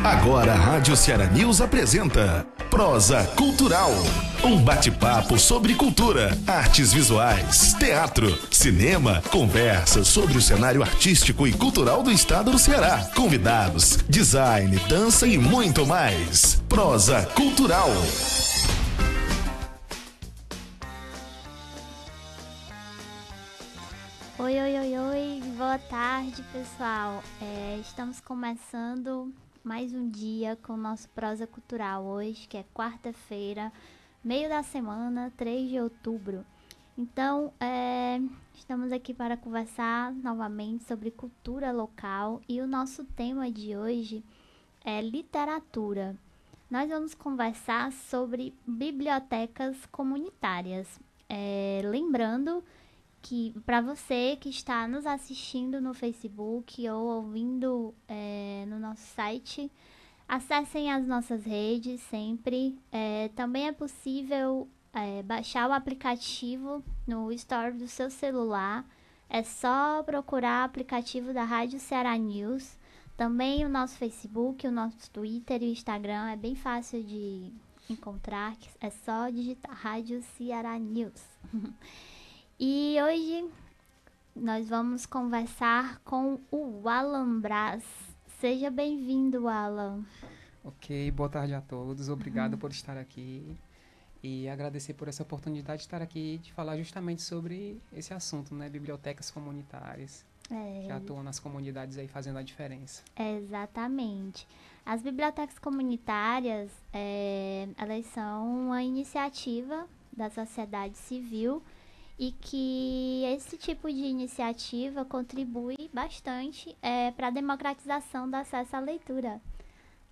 Agora a Rádio Ceará News apresenta Prosa Cultural. Um bate-papo sobre cultura, artes visuais, teatro, cinema, conversas sobre o cenário artístico e cultural do estado do Ceará. Convidados, design, dança e muito mais. Prosa Cultural. Oi, boa tarde, pessoal. Estamos começando mais um dia com o nosso Prosa Cultural hoje, que é quarta-feira, meio da semana, 3 de outubro. Então, estamos aqui para conversar novamente sobre cultura local e o nosso tema de hoje é literatura. Nós vamos conversar sobre bibliotecas comunitárias. Lembrando que para você que está nos assistindo no Facebook ou ouvindo no nosso site, acessem as nossas redes sempre. Também é possível baixar o aplicativo no Store do seu celular. É só procurar o aplicativo da Rádio Ceará News. Também o nosso Facebook, o nosso Twitter e o Instagram é bem fácil de encontrar. É só digitar Rádio Ceará News. E hoje nós vamos conversar com o Alan Braz. Seja bem-vindo, Alan. Ok, boa tarde a todos. Obrigado por estar aqui e agradecer por essa oportunidade de estar aqui de falar justamente sobre esse assunto, né? Bibliotecas comunitárias que atuam nas comunidades aí fazendo a diferença. Exatamente. As bibliotecas comunitárias, elas são uma iniciativa da sociedade civil e que esse tipo de iniciativa contribui bastante para a democratização do acesso à leitura.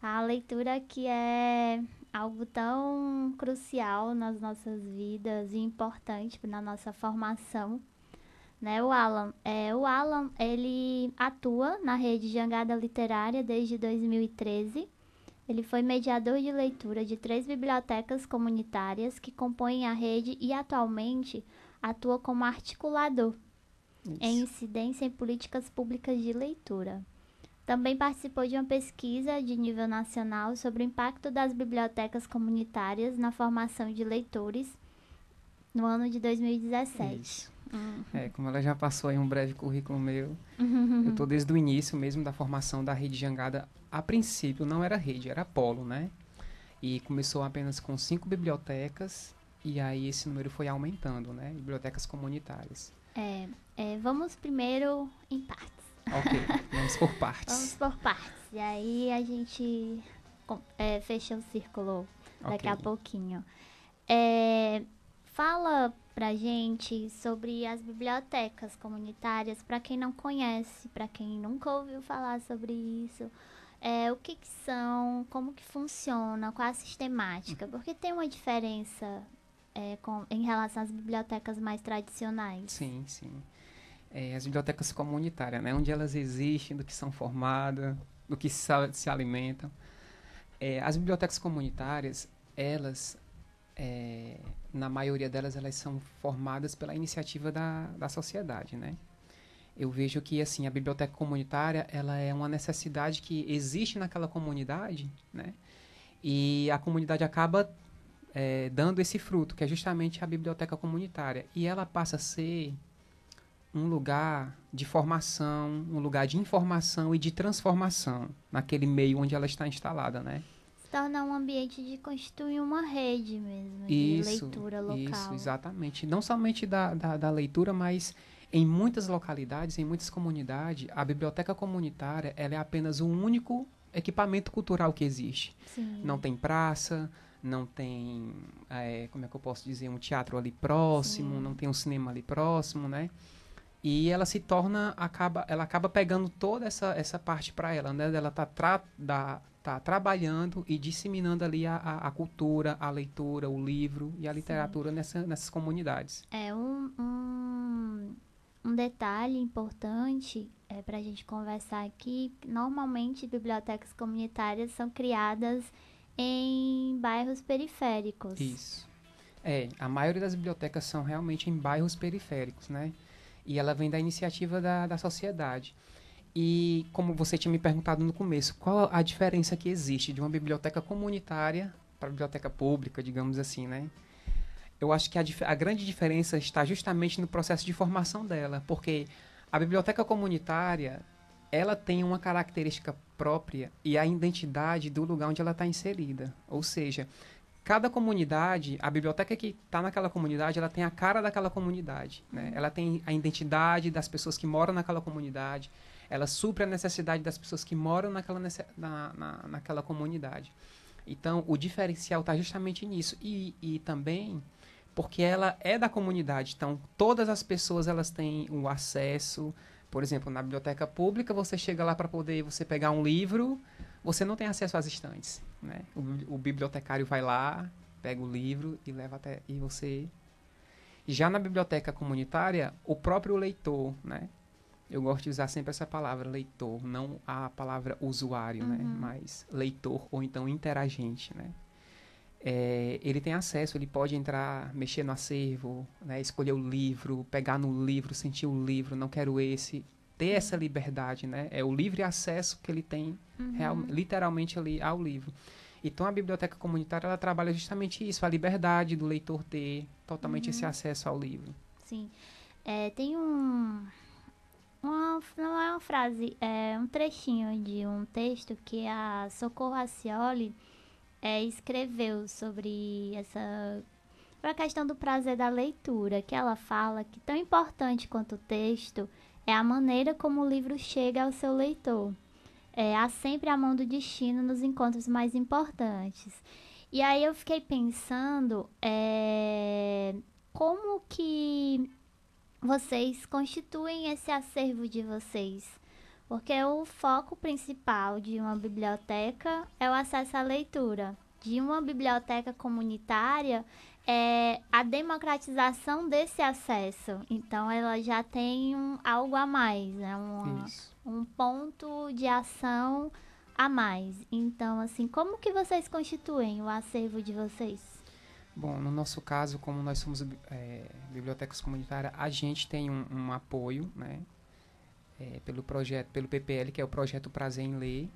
A leitura que é algo tão crucial nas nossas vidas e importante na nossa formação, né? O Alan, ele atua na rede Jangada Literária desde 2013. Ele foi mediador de leitura de 3 bibliotecas comunitárias que compõem a rede e atualmente atua como articulador em incidência em políticas públicas de leitura. Também participou de uma pesquisa de nível nacional sobre o impacto das bibliotecas comunitárias na formação de leitores no ano de 2017. Isso. Como ela já passou aí um breve currículo meu, eu estou desde o início mesmo da formação da Rede Jangada. A princípio não era rede, era polo, né? E começou apenas com 5 bibliotecas. E aí esse número foi aumentando, né? Bibliotecas comunitárias. Vamos primeiro em partes. Ok, vamos por partes. Vamos por partes. E aí a gente fecha o círculo daqui a pouquinho. Fala pra gente sobre as bibliotecas comunitárias, para quem não conhece, para quem nunca ouviu falar sobre isso. O que são, como que funciona, qual a sistemática? Porque tem uma diferença em relação às bibliotecas mais tradicionais. Sim. As bibliotecas comunitárias, né? Onde elas existem, do que são formadas, do que se alimentam. As bibliotecas comunitárias, elas, na maioria delas, elas são formadas pela iniciativa da sociedade, né? Eu vejo que assim, a biblioteca comunitária ela é uma necessidade que existe naquela comunidade, né? E a comunidade acaba dando esse fruto, que é justamente a biblioteca comunitária. E ela passa a ser um lugar de formação, um lugar de informação e de transformação naquele meio onde ela está instalada, né? Se torna um ambiente de constituir uma rede mesmo, de leitura local. Isso, exatamente. Não somente da leitura, mas em muitas localidades, em muitas comunidades, a biblioteca comunitária ela é apenas o único equipamento cultural que existe. Sim. Não tem praça, não tem, como é que eu posso dizer, um teatro ali próximo, não tem um cinema ali próximo, né? E ela se torna, ela acaba pegando toda essa parte para ela, né? Ela tá trabalhando e disseminando ali a cultura, a leitura, o livro e a literatura nessas comunidades. Um detalhe importante para a gente conversar aqui, normalmente bibliotecas comunitárias são criadas em bairros periféricos. Isso. A maioria das bibliotecas são realmente em bairros periféricos, né? E ela vem da iniciativa da sociedade. E como você tinha me perguntado no começo, qual a diferença que existe de uma biblioteca comunitária para a biblioteca pública, digamos assim, né? Eu acho que a grande diferença está justamente no processo de formação dela, porque a biblioteca comunitária, ela tem uma característica própria e a identidade do lugar onde ela está inserida. Ou seja, cada comunidade, a biblioteca que está naquela comunidade, ela tem a cara daquela comunidade, né? Ela tem a identidade das pessoas que moram naquela comunidade, ela supre a necessidade das pessoas que moram naquela comunidade. Então, o diferencial está justamente nisso. E também porque ela é da comunidade. Então, todas as pessoas elas têm o acesso. Por exemplo, na biblioteca pública, você chega lá para poder você pegar um livro, você não tem acesso às estantes, né? O bibliotecário vai lá, pega o livro e leva até... E você... Já na biblioteca comunitária, o próprio leitor, né? Eu gosto de usar sempre essa palavra, leitor, não a palavra usuário, né? Mas leitor ou então interagente, né? Ele tem acesso, ele pode entrar, mexer no acervo, né? Escolher o livro, pegar no livro, sentir o livro, não quero esse, ter essa liberdade, né? É o livre acesso que ele tem literalmente ali ao livro. Então a biblioteca comunitária ela trabalha justamente isso, a liberdade do leitor ter totalmente esse acesso ao livro. Sim. Tem não é uma frase, é um trechinho de um texto que a Socorro Racioli escreveu sobre a questão do prazer da leitura, que ela fala que tão importante quanto o texto é a maneira como o livro chega ao seu leitor. Há sempre a mão do destino nos encontros mais importantes. E aí eu fiquei pensando como que vocês constituem esse acervo de vocês. Porque o foco principal de uma biblioteca é o acesso à leitura. De uma biblioteca comunitária é a democratização desse acesso. Então, ela já tem algo a mais, né? Um ponto de ação a mais. Então, assim, como que vocês constituem o acervo de vocês? Bom, no nosso caso, como nós somos bibliotecas comunitárias, a gente tem um apoio, né? Pelo PPL, que é o Projeto Prazer em Ler.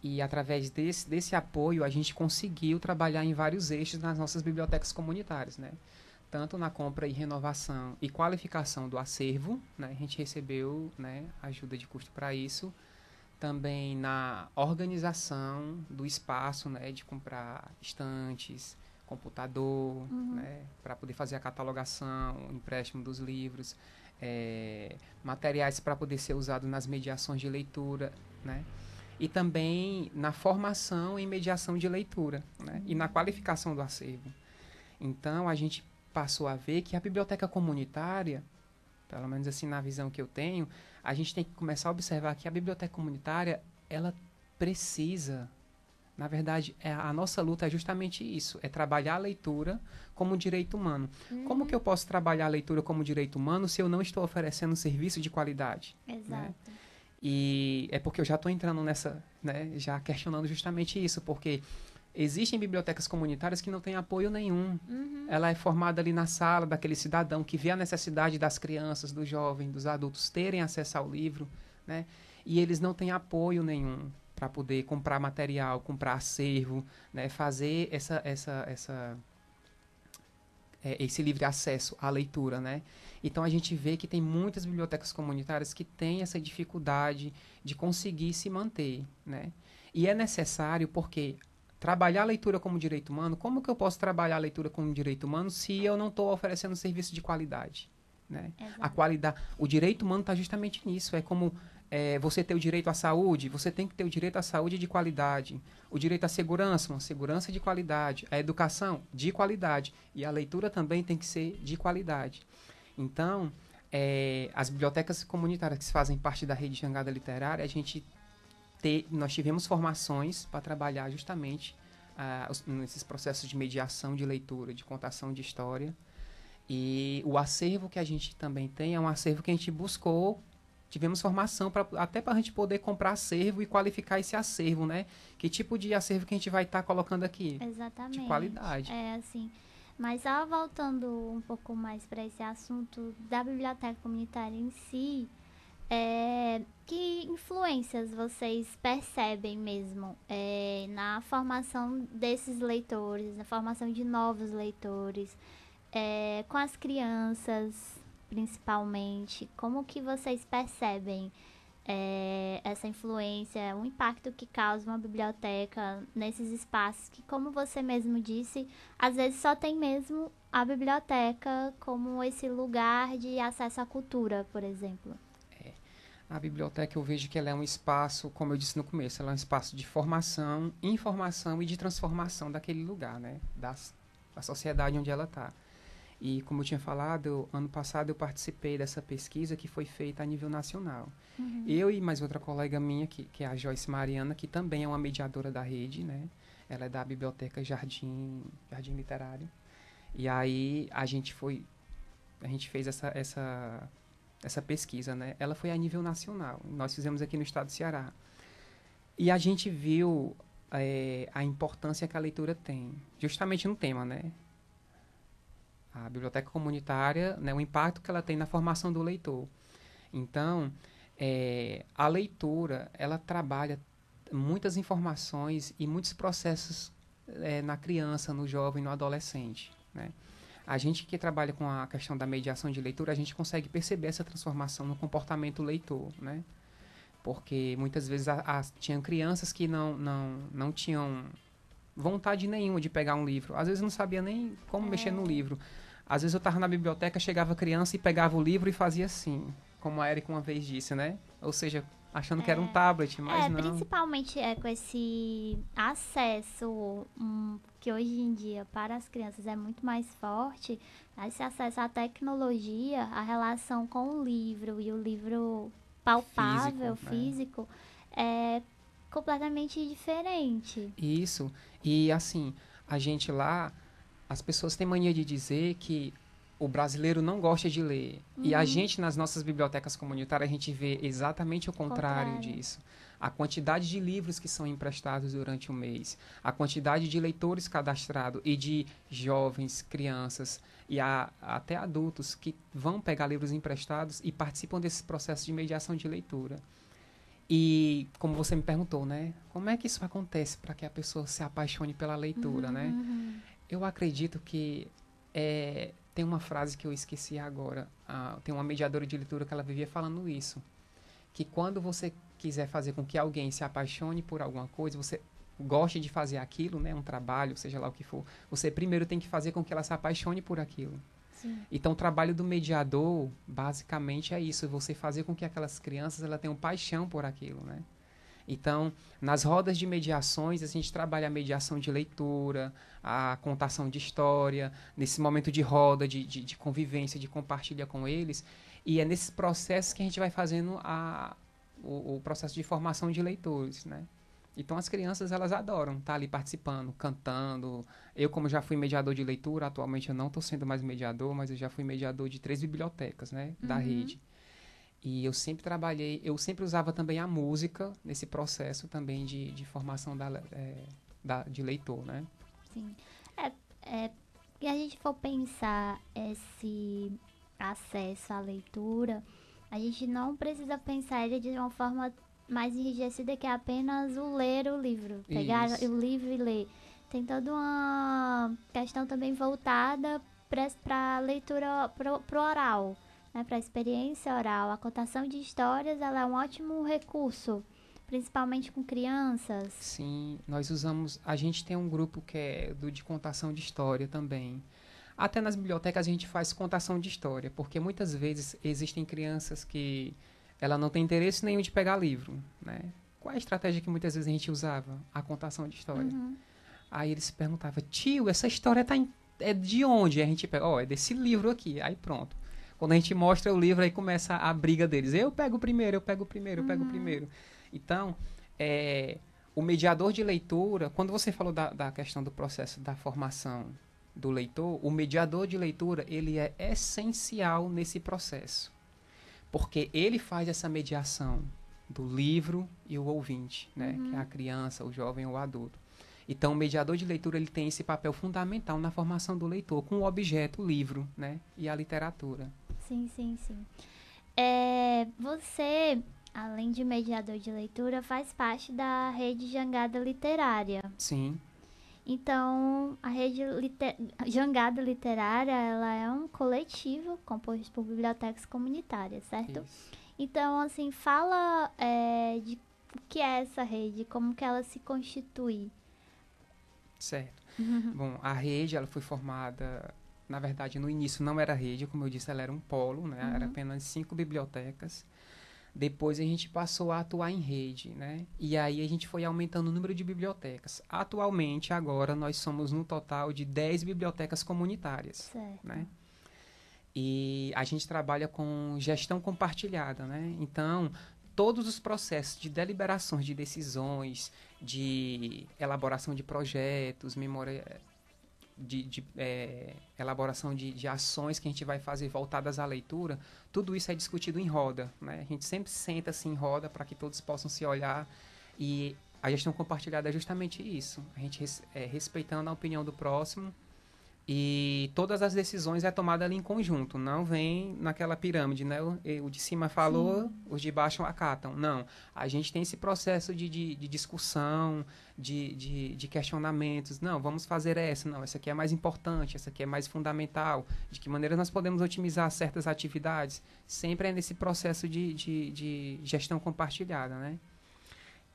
E através desse apoio, a gente conseguiu trabalhar em vários eixos nas nossas bibliotecas comunitárias, né? Tanto na compra e renovação e qualificação do acervo, né? A gente recebeu, né, ajuda de custo para isso. Também na organização do espaço, né, de comprar estantes, computador, né, para poder fazer a catalogação, o empréstimo dos livros, materiais para poder ser usado nas mediações de leitura, né? E também na formação e mediação de leitura, né? E na qualificação do acervo. Então, a gente passou a ver que a biblioteca comunitária, pelo menos assim na visão que eu tenho, a gente tem que começar a observar que a biblioteca comunitária, ela precisa, na verdade, a nossa luta é justamente isso, é trabalhar a leitura como um direito humano. Como que eu posso trabalhar a leitura como direito humano se eu não estou oferecendo um serviço de qualidade? Exato. Né? E é porque eu já estou entrando nessa, né, já questionando justamente isso, porque existem bibliotecas comunitárias que não têm apoio nenhum. Ela é formada ali na sala daquele cidadão que vê a necessidade das crianças, dos jovens, dos adultos terem acesso ao livro, né? E eles não têm apoio nenhum para poder comprar material, comprar acervo, né? Fazer esse livre acesso à leitura, né? Então a gente vê que tem muitas bibliotecas comunitárias que têm essa dificuldade de conseguir se manter, né? E é necessário porque trabalhar a leitura como direito humano, como que eu posso trabalhar a leitura como direito humano se eu não estou oferecendo serviço de qualidade, né? A qualidade, o direito humano está justamente nisso, é como você ter o direito à saúde, você tem que ter o direito à saúde de qualidade, o direito à segurança, uma segurança de qualidade, a educação de qualidade e a leitura também tem que ser de qualidade. Então, as bibliotecas comunitárias que fazem parte da rede Jangada Literária, nós tivemos formações para trabalhar justamente nesses processos de mediação de leitura, de contação de história. E o acervo que a gente também tem é um acervo que a gente buscou, tivemos formação até para a gente poder comprar acervo e qualificar esse acervo, né? Que tipo de acervo que a gente vai estar colocando aqui? Exatamente. De qualidade. Assim. Mas só voltando um pouco mais para esse assunto da biblioteca comunitária em si, Que influências vocês percebem mesmo na formação desses leitores, na formação de novos leitores, com as crianças, principalmente? Como que vocês percebem essa influência, o impacto que causa uma biblioteca nesses espaços que, como você mesmo disse, às vezes só tem mesmo a biblioteca como esse lugar de acesso à cultura, por exemplo? A biblioteca, eu vejo que ela é um espaço, como eu disse no começo, ela é um espaço de formação, informação e de transformação daquele lugar, né? Da sociedade onde ela está. E, como eu tinha falado, ano passado eu participei dessa pesquisa que foi feita a nível nacional. Uhum. Eu e mais outra colega minha, que é a Joyce Mariana, que também é uma mediadora da rede, né? Ela é da Biblioteca Jardim Literário. E aí a gente fez essa pesquisa, né? Ela foi a nível nacional. Nós fizemos aqui no estado do Ceará. E a gente viu a importância que a leitura tem, justamente no tema, né? A biblioteca comunitária, né? O impacto que ela tem na formação do leitor. Então, a leitura, ela trabalha muitas informações e muitos processos na criança, no jovem, no adolescente, né? A gente que trabalha com a questão da mediação de leitura, a gente consegue perceber essa transformação no comportamento leitor, né? Porque muitas vezes tinham crianças que não tinham vontade nenhuma de pegar um livro. Às vezes não sabia nem como mexer no livro. Às vezes eu estava na biblioteca, chegava criança e pegava o livro e fazia assim, como a Erika uma vez disse, né? Ou seja, achando que era um tablet, mas não. Principalmente com esse acesso que hoje em dia para as crianças é muito mais forte, esse acesso à tecnologia, a relação com o livro e o livro palpável, físico, é completamente diferente. Isso. E assim, a gente lá, as pessoas têm mania de dizer que o brasileiro não gosta de ler. E a gente, nas nossas bibliotecas comunitárias, a gente vê exatamente o contrário disso. A quantidade de livros que são emprestados durante o mês, a quantidade de leitores cadastrados e de jovens, crianças e até adultos que vão pegar livros emprestados e participam desse processo de mediação de leitura. E, como você me perguntou, né? Como é que isso acontece para que a pessoa se apaixone pela leitura, né? Eu acredito que tem uma frase que eu esqueci agora. Tem uma mediadora de leitura que ela vivia falando isso. Que quando você quiser fazer com que alguém se apaixone por alguma coisa, você goste de fazer aquilo, né? Um trabalho, seja lá o que for. Você primeiro tem que fazer com que ela se apaixone por aquilo. Sim. Então, o trabalho do mediador, basicamente, é isso. Você fazer com que aquelas crianças ela tenham paixão por aquilo, né? Então, nas rodas de mediações, a gente trabalha a mediação de leitura, a contação de história, nesse momento de roda, de convivência, de compartilhar com eles. E é nesses processos que a gente vai fazendo o processo de formação de leitores, né? Então, as crianças, elas adoram estar ali participando, cantando. Eu, como já fui mediador de leitura, atualmente eu não estou sendo mais mediador, mas eu já fui mediador de 3 bibliotecas, né, da rede. E eu sempre usava também a música nesse processo também de formação de leitor, né? Sim. Se a gente for pensar esse acesso à leitura, a gente não precisa pensar ele de uma forma mais enrijecida que é apenas o ler o livro. Pegar o livro e ler. Tem toda uma questão também voltada para a leitura pro oral. Para a experiência oral, a contação de histórias ela é um ótimo recurso, principalmente com crianças. Sim, nós usamos. A gente tem um grupo que é de contação de história também. Até nas bibliotecas a gente faz contação de história, porque muitas vezes existem crianças que ela não tem interesse nenhum de pegar livro, né? Qual é a estratégia que muitas vezes a gente usava? A contação de história. Aí eles perguntavam, tio, essa história é de onde? Aí a gente pega, é desse livro aqui. Aí pronto. Quando a gente mostra o livro, aí começa a briga deles. Eu pego o primeiro, eu pego o primeiro, eu pego o primeiro. Então, o mediador de leitura, quando você falou da questão do processo da formação do leitor, o mediador de leitura, ele é essencial nesse processo. Porque ele faz essa mediação do livro e o ouvinte, né? Que é a criança, o jovem ou o adulto. Então, o mediador de leitura ele tem esse papel fundamental na formação do leitor, com o objeto, o livro, né? E a literatura. Sim, sim, sim. Você, além de mediador de leitura, faz parte da rede Jangada Literária. Sim, Então, a rede Jangada Literária, ela é um coletivo composto por bibliotecas comunitárias, certo? isso. Então, assim, fala de o que é essa rede, como que ela se constitui. Certo. Bom, a rede, ela foi formada, na verdade, no início não era rede, como eu disse, ela era um polo, né? Era apenas 5 bibliotecas. Depois a gente passou a atuar em rede, né? E aí a gente foi aumentando o número de bibliotecas. Atualmente, agora, nós somos no total de 10 bibliotecas comunitárias, Certo. né? E a gente trabalha com gestão compartilhada, né? Então, todos os processos de deliberações de decisões, de elaboração de projetos, elaboração de ações que a gente vai fazer voltadas à leitura, tudo isso é discutido em roda, né? A gente sempre senta assim em roda para que todos possam se olhar, e a gestão compartilhada é justamente isso, a gente respeitando a opinião do próximo, e todas as decisões é tomada ali em conjunto, não vem naquela pirâmide, né? O de cima falou, Sim. os de baixo acatam. Não, a gente tem esse processo de discussão, de questionamentos. Não, vamos fazer essa, não, essa aqui é mais importante, essa aqui é mais fundamental. De que maneira nós podemos otimizar certas atividades? Sempre é nesse processo de gestão compartilhada, né?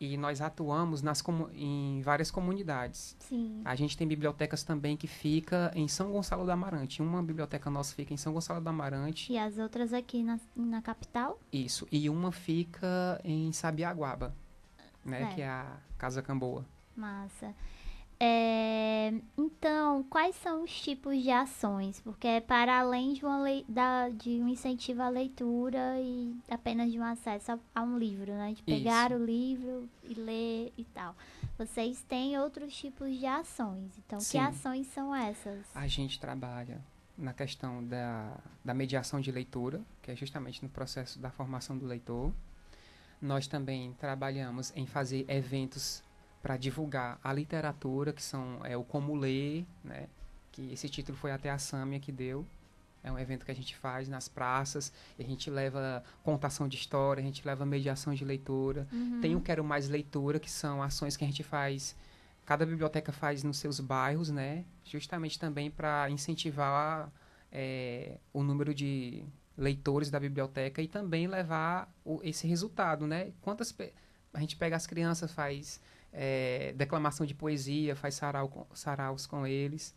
E nós atuamos em várias comunidades. Sim. A gente tem bibliotecas também que fica em São Gonçalo do Amarante. Uma biblioteca nossa fica em São Gonçalo do Amarante. E as outras aqui na capital? Isso. E uma fica em Sabiaguaba, né? Certo. Que é a Casa Camboa. Massa. Então, quais são os tipos de ações? Porque é para além de, de um incentivo à leitura e apenas de um acesso a um livro, né? De pegar Isso. o livro e ler e tal. Vocês têm outros tipos de ações. Então, Sim. que ações são essas? A gente trabalha na questão da mediação de leitura, que é justamente no processo da formação do leitor. Nós também trabalhamos em fazer eventos para divulgar a literatura, que são o Como Ler, né? Que esse título foi até a Sâmia que deu. É um evento que a gente faz nas praças, e a gente leva contação de história, a gente leva mediação de leitura. Tem o Quero Mais Leitura, que são ações que a gente faz, cada biblioteca faz nos seus bairros, né? Justamente também para incentivar o número de leitores da biblioteca e também levar esse resultado, né? A gente pega as crianças, faz declamação de poesia, faz saraus com eles.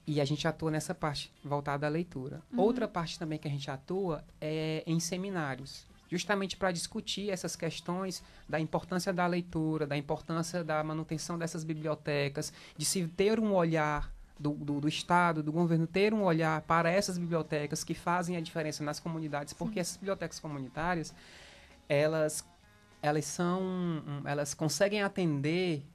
E a gente atua nessa parte voltada à leitura. Outra parte também que a gente atua é em seminários, justamente para discutir essas questões da importância da leitura, da importância da manutenção dessas bibliotecas, de se ter um olhar do Estado, do governo, ter um olhar para essas bibliotecas que fazem a diferença nas comunidades, porque essas bibliotecas comunitárias, elas conseguem atender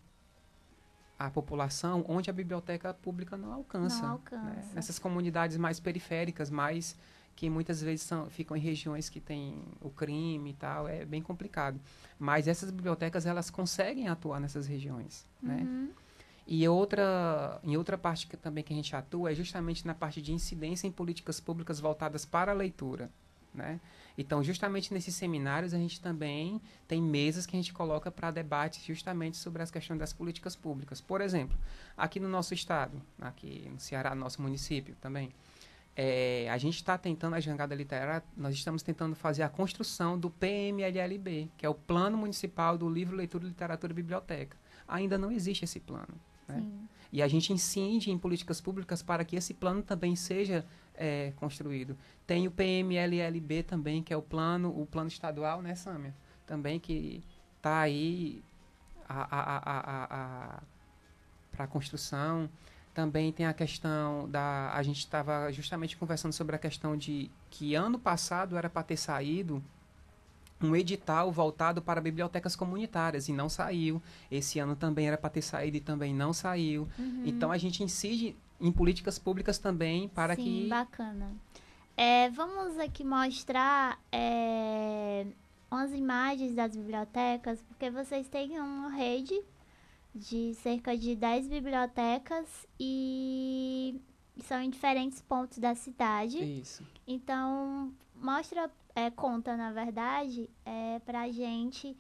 a população onde a biblioteca pública não alcança. Não alcança. Né? Nessas comunidades mais periféricas, que muitas vezes ficam em regiões que tem o crime e tal, é bem complicado. Mas essas bibliotecas, elas conseguem atuar nessas regiões, né? E em outra parte também que a gente atua é justamente na parte de incidência em políticas públicas voltadas para a leitura, né? Então, justamente nesses seminários, a gente também tem mesas que a gente coloca para debates justamente sobre as questões das políticas públicas. Por exemplo, aqui no nosso estado, aqui no Ceará, nosso município também, a gente está tentando, a Jangada Literária, nós estamos tentando fazer a construção do PMLLB, que é o Plano Municipal do Livro, Leitura, Literatura e Biblioteca. Ainda não existe esse plano, né? E a gente incide em políticas públicas para que esse plano também seja construído. Tem o PMLLB também, que é o plano estadual, né, Sâmia? Também que está aí para a construção. Também tem a questão a gente estava justamente conversando sobre a questão de que ano passado era para ter saído um edital voltado para bibliotecas comunitárias e não saiu. Esse ano também era para ter saído e também não saiu. Então a gente incide em políticas públicas também para que... Sim, bacana. Vamos aqui mostrar umas imagens das bibliotecas, porque vocês têm uma rede de cerca de 10 bibliotecas e são em diferentes pontos da cidade. Isso. Então, mostra conta, na verdade, pra gente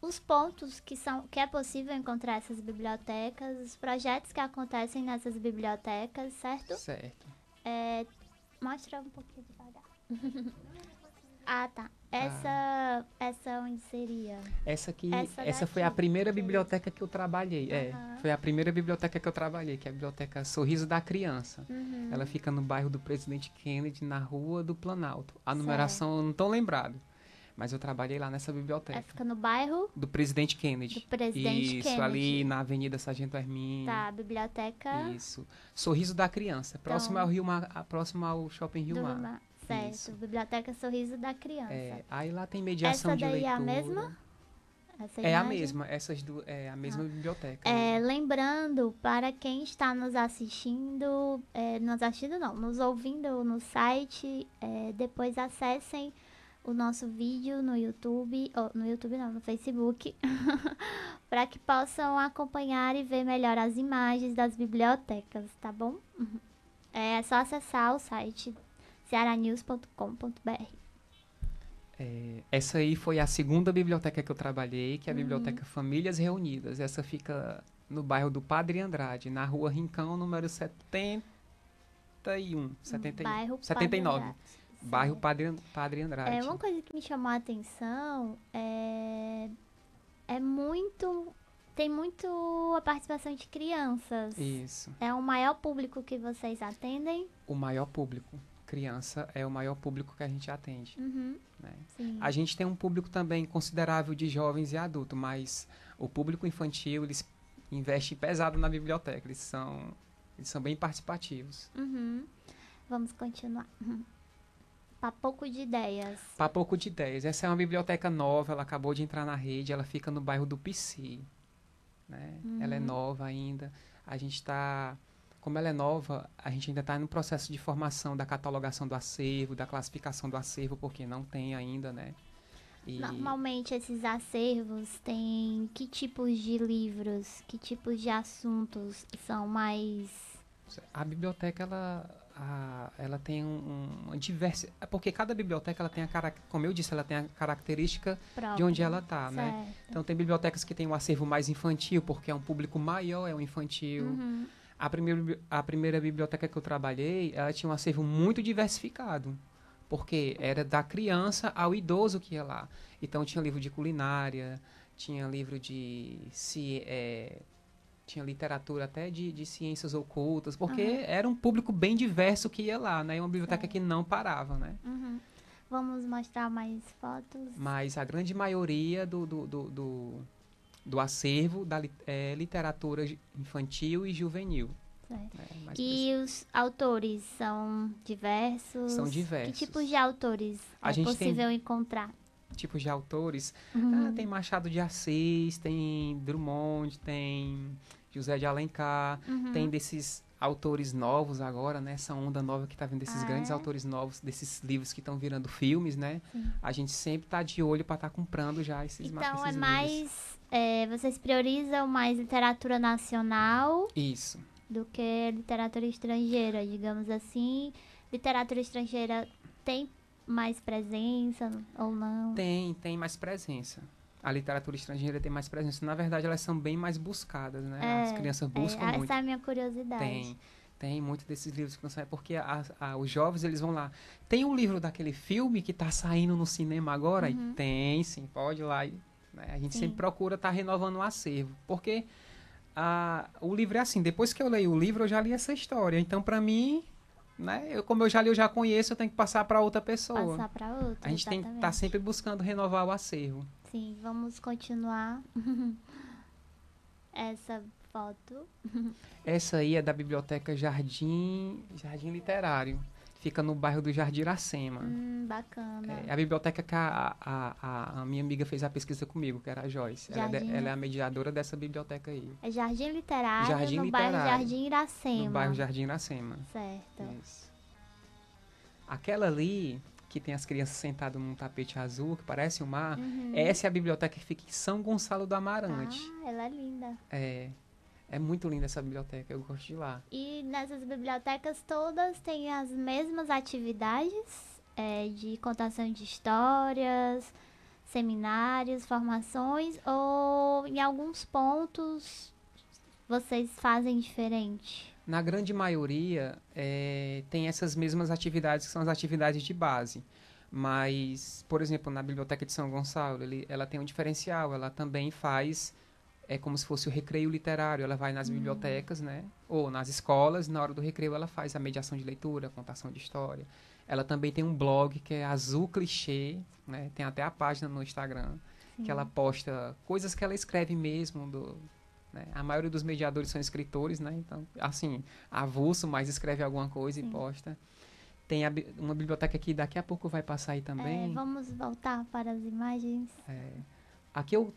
os pontos que é possível encontrar essas bibliotecas, os projetos que acontecem nessas bibliotecas, certo? Certo. Mostra um pouquinho devagar. Ah, tá. Essa onde seria? Essa foi a primeira biblioteca que eu trabalhei. Foi a primeira biblioteca que eu trabalhei, que é a Biblioteca Sorriso da Criança. Ela fica no bairro do Presidente Kennedy, na Rua do Planalto. A numeração eu não tô lembrado, mas eu trabalhei lá nessa biblioteca. Fica no bairro? Do Presidente Kennedy. Do Presidente Kennedy. Isso, ali na Avenida Sargento Hermínio. Tá, a biblioteca... Isso. Sorriso da Criança, próximo ao próximo ao Shopping Rio Mar. Certo, Isso. Biblioteca Sorriso da Criança. Aí lá tem mediação de leitura. Essa daí é a mesma? Essa É a imagem? mesma, é a mesma biblioteca. Lembrando, para quem está nos assistindo, nos ouvindo no site, depois acessem o nosso vídeo no YouTube, no Facebook, para que possam acompanhar e ver melhor as imagens das bibliotecas, tá bom? É só acessar o site cearanews.com.br. Essa aí foi a segunda biblioteca que eu trabalhei, que é a Biblioteca Famílias Reunidas. Essa fica no bairro do Padre Andrade, na Rua Rincão, número 79. Bairro 79. Padre Bairro Padre Andrade. Uma coisa que me chamou a atenção tem muito a participação de crianças. Isso. É o maior público que vocês atendem? O maior público. Criança é o maior público que a gente atende. Né? Sim. A gente tem um público também considerável de jovens e adultos, mas o público infantil, eles investem pesado na biblioteca. Eles são bem participativos. Vamos continuar. Papoco de Ideias. Papoco de Ideias. Essa é uma biblioteca nova, ela acabou de entrar na rede, ela fica no bairro do Pici. Né? Ela é nova ainda. Como ela é nova, a gente ainda está no processo de formação da catalogação do acervo, da classificação do acervo, porque não tem ainda, né? Normalmente esses acervos têm que tipos de livros, que tipos de assuntos são mais... A biblioteca, ela tem uma diversa... Porque cada biblioteca, ela tem como eu disse, ela tem a característica de onde ela está, né? Então tem bibliotecas que têm um acervo mais infantil, porque é um público maior, é um infantil... A primeira biblioteca que eu trabalhei, ela tinha um acervo muito diversificado, porque era da criança ao idoso que ia lá. Então tinha livro de culinária, tinha livro tinha literatura até de ciências ocultas, porque era um público bem diverso que ia lá, né? E uma biblioteca que não parava, né? Vamos mostrar mais fotos. Mas a grande maioria do acervo da literatura infantil e juvenil. E os autores são diversos? São diversos. Que tipos de autores é possível encontrar? Tipos de autores? Tem Machado de Assis, tem Drummond, tem José de Alencar, tem desses autores novos agora, né? Essa onda nova que está vindo desses grandes autores novos, desses livros que estão virando filmes, né? A gente sempre está de olho para estar comprando já esses livros. Então, vocês priorizam mais literatura nacional Isso. do que literatura estrangeira, digamos assim. Literatura estrangeira tem mais presença ou não? Tem mais presença. A literatura estrangeira tem mais presença. Na verdade, elas são bem mais buscadas, né? As crianças buscam muito. Essa é a minha curiosidade. Tem muitos desses livros que não saem, porque os jovens, eles vão lá. Tem um livro daquele filme que está saindo no cinema agora? Tem, sim, pode ir lá. Né? A gente sempre procura estar renovando o acervo, porque o livro é assim, depois que eu leio o livro, eu já li essa história. Então, para mim, né, como eu já li, eu já conheço, eu tenho que passar para outra pessoa. Passar para outra, a gente tem que estar sempre buscando renovar o acervo. Sim, vamos continuar. Essa foto. Essa aí é da Biblioteca Jardim Literário. Fica no bairro do Jardim Iracema. Bacana. É a biblioteca que a minha amiga fez a pesquisa comigo, que era a Joyce. Ela é a mediadora dessa biblioteca aí. É Jardim Literário, bairro Jardim Iracema. No bairro Jardim Iracema. Certo. Isso. Aquela ali, que tem as crianças sentadas num tapete azul, que parece um mar, essa é a biblioteca que fica em São Gonçalo do Amarante. Ela é linda. É muito linda essa biblioteca, eu gosto de ir lá. E nessas bibliotecas todas têm as mesmas atividades? de contação de histórias, seminários, formações, ou em alguns pontos vocês fazem diferente? Na grande maioria, tem essas mesmas atividades que são as atividades de base. Mas, por exemplo, na Biblioteca de São Gonçalo, ela tem um diferencial. Ela também faz, como se fosse o recreio literário. Ela vai nas bibliotecas, né? Ou nas escolas, na hora do recreio ela faz a mediação de leitura, contação de história. Ela também tem um blog que é Azul Clichê, né? Tem até a página no Instagram, que ela posta coisas que ela escreve mesmo, né? A maioria dos mediadores são escritores, né? Então, assim, avulso, mas escreve alguma coisa e posta. Tem uma biblioteca que daqui a pouco vai passar aí também. Vamos voltar para as imagens. Aqui eu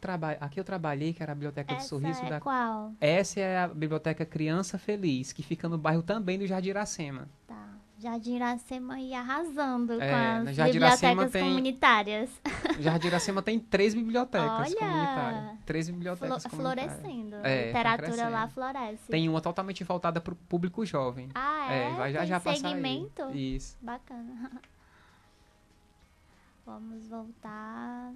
trabalhei, que era a Biblioteca do Sorriso. Qual? Essa é a Biblioteca Criança Feliz, que fica no bairro também do Jardim Iracema. Tá. Jardim Iracema aí arrasando com as bibliotecas comunitárias. Jardim Iracema tem 3 bibliotecas comunitárias. 3 bibliotecas comunitárias. Florescendo. A literatura lá floresce. Tem uma totalmente voltada para o público jovem. Vai já passar segmento? Aí. Isso. Bacana. Vamos voltar.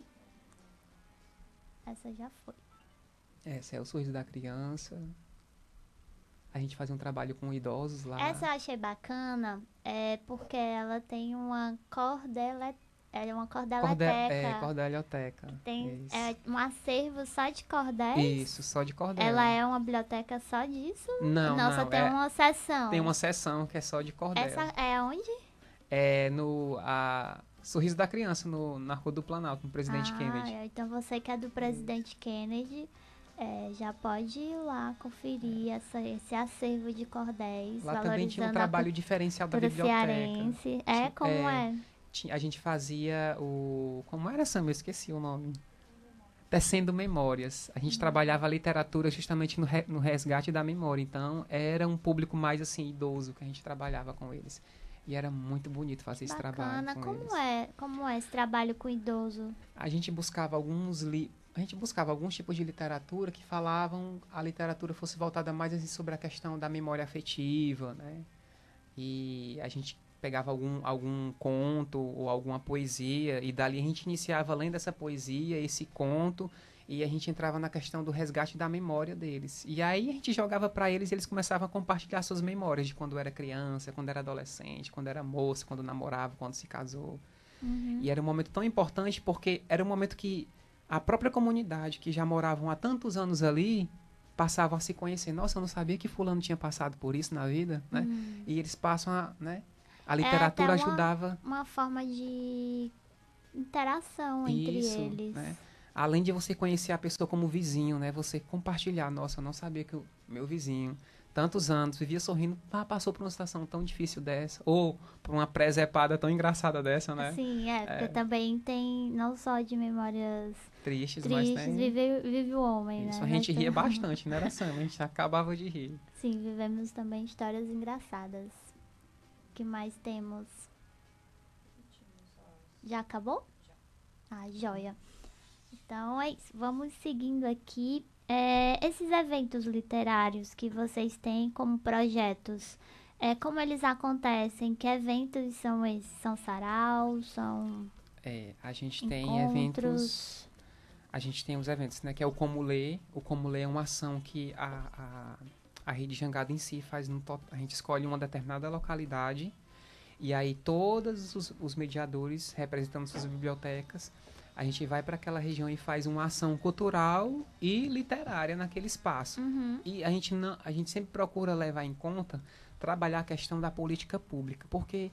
Essa já foi. Essa é o Sorriso da Criança. A gente fazia um trabalho com idosos lá. Essa eu achei bacana, porque ela tem uma cordelioteca. Cordelioteca. Tem um acervo só de cordéis. Isso, só de cordel. Ela é uma biblioteca só disso? Não, só tem uma seção. Tem uma seção que é só de cordel. Essa é onde? É no Sorriso da Criança, na Rua do Planalto, no Presidente Kennedy. Então você que é do Presidente Kennedy, já pode ir lá conferir esse acervo de cordéis. Lá também tinha um trabalho diferencial da biblioteca. Cearense. Como é? A gente fazia como era, Sam? Eu esqueci o nome. Tecendo Memórias. A gente trabalhava a literatura justamente no resgate da memória. Então, era um público mais, assim, idoso que a gente trabalhava com eles. E era muito bonito fazer esse trabalho com eles. Como é esse trabalho com idoso? A gente buscava alguns tipos de literatura que falavam, a literatura fosse voltada mais assim, sobre a questão da memória afetiva, né? E a gente pegava algum conto ou alguma poesia e dali a gente iniciava, além dessa poesia, esse conto, e a gente entrava na questão do resgate da memória deles. E aí a gente jogava para eles e eles começavam a compartilhar suas memórias de quando era criança, quando era adolescente, quando era moça, quando namorava, quando se casou. E era um momento tão importante porque era um momento que a própria comunidade, que já moravam há tantos anos ali, passavam a se conhecer. Nossa, eu não sabia que fulano tinha passado por isso na vida, né? E eles passam né? A literatura ajudava... uma forma de interação entre eles. Né? Além de você conhecer a pessoa como vizinho, né? Você compartilhar. Nossa, eu não sabia que o meu vizinho, tantos anos, vivia sorrindo, passou por uma situação tão difícil dessa. Ou por uma presepada tão engraçada dessa, né? Sim, porque também tem, não só de memórias tristes, mas tem... vive o homem, isso, né? a gente ria bastante, né, Sam? A gente acabava de rir. Sim, vivemos também histórias engraçadas. O que mais temos? Já acabou? Joia. Então é isso. Vamos seguindo aqui. Esses eventos literários que vocês têm como projetos, como eles acontecem? Que eventos são esses? São saraus? São a gente encontros? Tem eventos... A gente tem os eventos, né? Que é o Como Ler. O Como Ler é uma ação que a Rede Jangada em si faz. A gente escolhe uma determinada localidade e aí todos os mediadores, representando suas bibliotecas, a gente vai para aquela região e faz uma ação cultural e literária naquele espaço. E a gente sempre procura levar em conta, trabalhar a questão da política pública, porque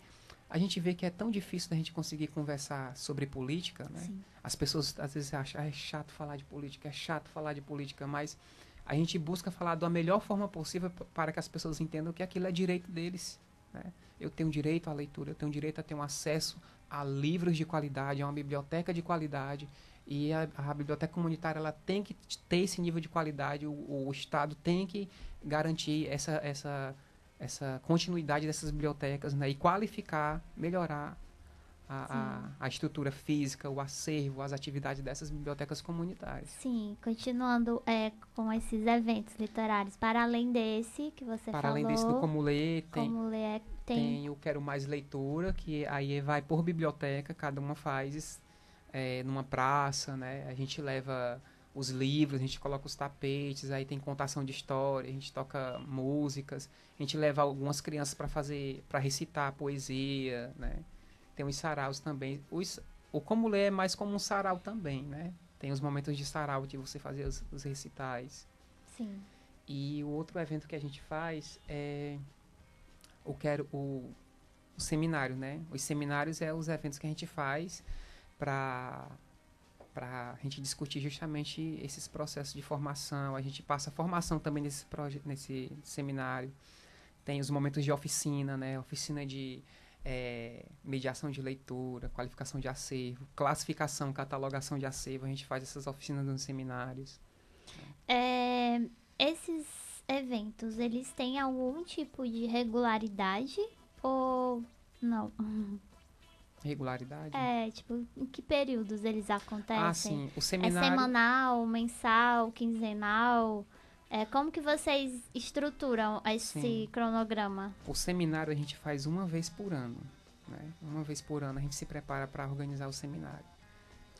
a gente vê que é tão difícil da gente conseguir conversar sobre política, né? Sim. As pessoas às vezes acham, é chato falar de política, mas a gente busca falar da melhor forma possível para que as pessoas entendam que aquilo é direito deles, né? Eu tenho direito à leitura, eu tenho direito a ter um acesso a livros de qualidade, a uma biblioteca de qualidade, e a biblioteca comunitária ela tem que ter esse nível de qualidade, o Estado tem que garantir essa continuidade dessas bibliotecas, né, e qualificar, melhorar a estrutura física, o acervo, as atividades dessas bibliotecas comunitárias. Sim, continuando com esses eventos literários, para além desse que você falou... Para além desse do Como Ler, tem o Quero Mais Leitura, que aí vai por biblioteca, cada uma faz numa praça, né? A gente leva os livros, a gente coloca os tapetes, aí tem contação de história, a gente toca músicas, a gente leva algumas crianças para recitar poesia, né? Tem os saraus também. O Como Ler é mais como um sarau também, né? Tem os momentos de sarau de você fazer os recitais. Sim. E o outro evento que a gente faz é o seminário, né? Os seminários é os eventos que a gente faz para a gente discutir justamente esses processos de formação. A gente passa formação também nesse seminário. Tem os momentos de oficina, né? Oficina de mediação de leitura, qualificação de acervo, classificação, catalogação de acervo. A gente faz essas oficinas nos seminários. Esses eventos, eles têm algum tipo de regularidade ou não? Regularidade? Tipo, em que períodos eles acontecem? Ah, sim. O seminário... É semanal, mensal, quinzenal? Como que vocês estruturam esse cronograma? O seminário a gente faz uma vez por ano, né? Uma vez por ano a gente se prepara para organizar o seminário.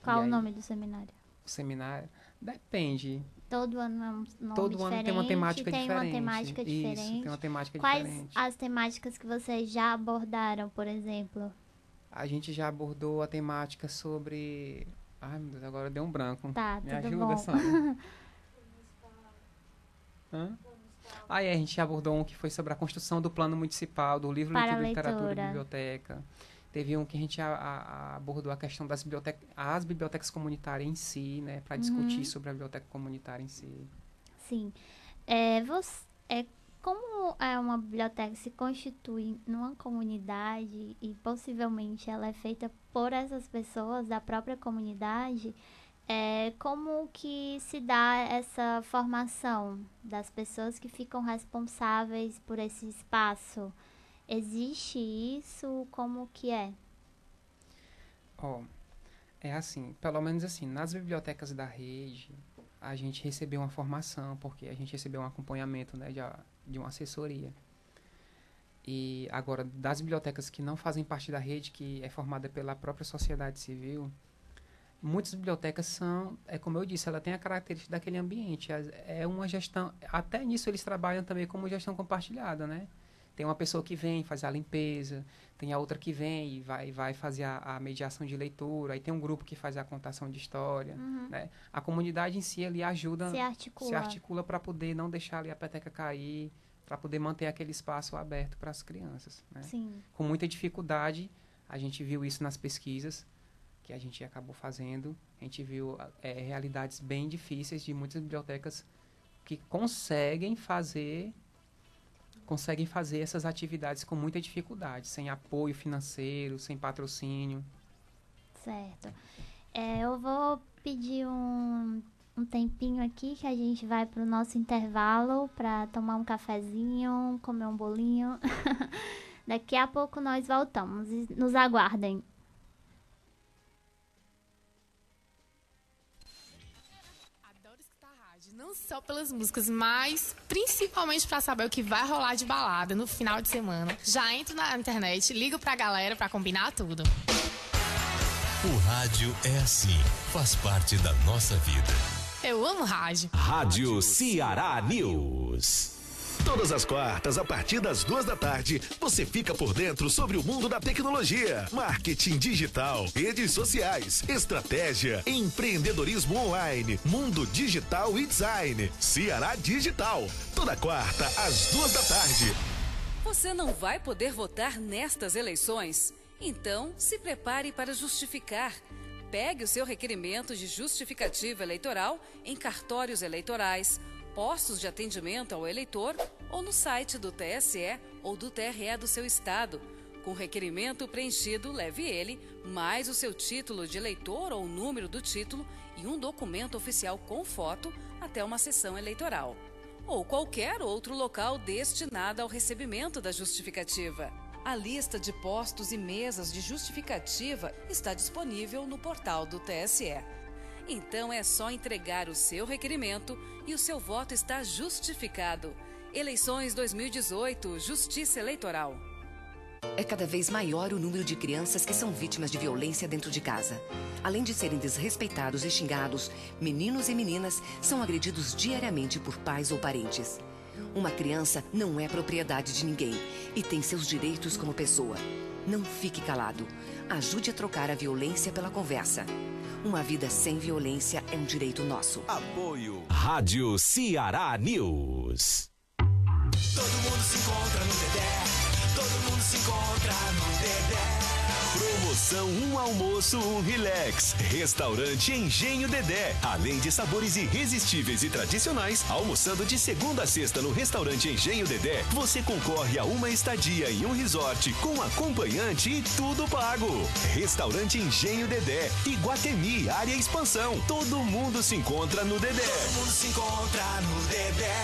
Qual o nome do seminário? O seminário depende. Todo ano é um nome Todo diferente? ano tem uma temática diferente. Tem uma temática diferente? Isso, tem uma temática Quais diferente. as temáticas que vocês já abordaram, por exemplo? A gente já abordou a temática sobre... Ai, meu Deus, agora deu um branco. Tá, Me tudo ajuda, bom. Sandra. A gente abordou um que foi sobre a construção do plano municipal, do livro Para de literatura leitura. e biblioteca. Teve um que a gente abordou a questão das bibliotecas comunitárias em si, né? Para discutir sobre a biblioteca comunitária em si. Sim. Como uma biblioteca se constitui numa comunidade e possivelmente ela é feita por essas pessoas da própria comunidade, como que se dá essa formação das pessoas que ficam responsáveis por esse espaço? Existe isso? Como que é? É assim, pelo menos assim, nas bibliotecas da rede, a gente recebeu uma formação, porque a gente recebeu um acompanhamento, né, de uma assessoria. E agora, das bibliotecas que não fazem parte da rede, que é formada pela própria sociedade civil, muitas bibliotecas são, como eu disse, ela tem a característica daquele ambiente. É uma gestão, até nisso eles trabalham também como gestão compartilhada, né? Tem uma pessoa que vem, faz a limpeza, tem a outra que vem e vai fazer a mediação de leitura, aí tem um grupo que faz a contação de história, né? A comunidade em si ali ajuda, se articula para poder não deixar ali a peteca cair, para poder manter aquele espaço aberto para as crianças, né? Sim. Com muita dificuldade, a gente viu isso nas pesquisas que a gente acabou fazendo, a gente viu realidades bem difíceis de muitas bibliotecas que conseguem fazer essas atividades com muita dificuldade, sem apoio financeiro, sem patrocínio. Certo. Eu vou pedir um tempinho aqui que a gente vai para o nosso intervalo para tomar um cafezinho, comer um bolinho. Daqui a pouco nós voltamos. Nos aguardem. Não só pelas músicas, mas principalmente para saber o que vai rolar de balada no final de semana. Já entro na internet, ligo pra galera pra combinar tudo. O rádio é assim, faz parte da nossa vida. Eu amo rádio. Rádio Ceará News. Todas as quartas, a partir das 14h, você fica por dentro sobre o mundo da tecnologia, marketing digital, redes sociais, estratégia, empreendedorismo online, mundo digital e design. Ceará Digital. Toda quarta, às 14h. Você não vai poder votar nestas eleições? Então, se prepare para justificar. Pegue o seu requerimento de justificativa eleitoral em cartórios eleitorais, postos de atendimento ao eleitor ou no site do TSE ou do TRE do seu estado. Com o requerimento preenchido, leve ele, mais o seu título de eleitor ou o número do título e um documento oficial com foto até uma sessão eleitoral. Ou qualquer outro local destinado ao recebimento da justificativa. A lista de postos e mesas de justificativa está disponível no portal do TSE. Então é só entregar o seu requerimento e o seu voto está justificado. Eleições 2018, Justiça Eleitoral. É cada vez maior o número de crianças que são vítimas de violência dentro de casa. Além de serem desrespeitados e xingados, meninos e meninas são agredidos diariamente por pais ou parentes. Uma criança não é propriedade de ninguém e tem seus direitos como pessoa. Não fique calado. Ajude a trocar a violência pela conversa. Uma vida sem violência é um direito nosso. Apoio Rádio Ceará News. Todo mundo se encontra no Dedé. Todo mundo se encontra no Dedé. Promoção um almoço, um relax. Restaurante Engenho Dedé. Além de sabores irresistíveis e tradicionais, almoçando de segunda a sexta no restaurante Engenho Dedé, você concorre a uma estadia em um resort com acompanhante e tudo pago. Restaurante Engenho Dedé, Iguatemi, área expansão. Todo mundo se encontra no Dedé. Todo mundo se encontra no Dedé.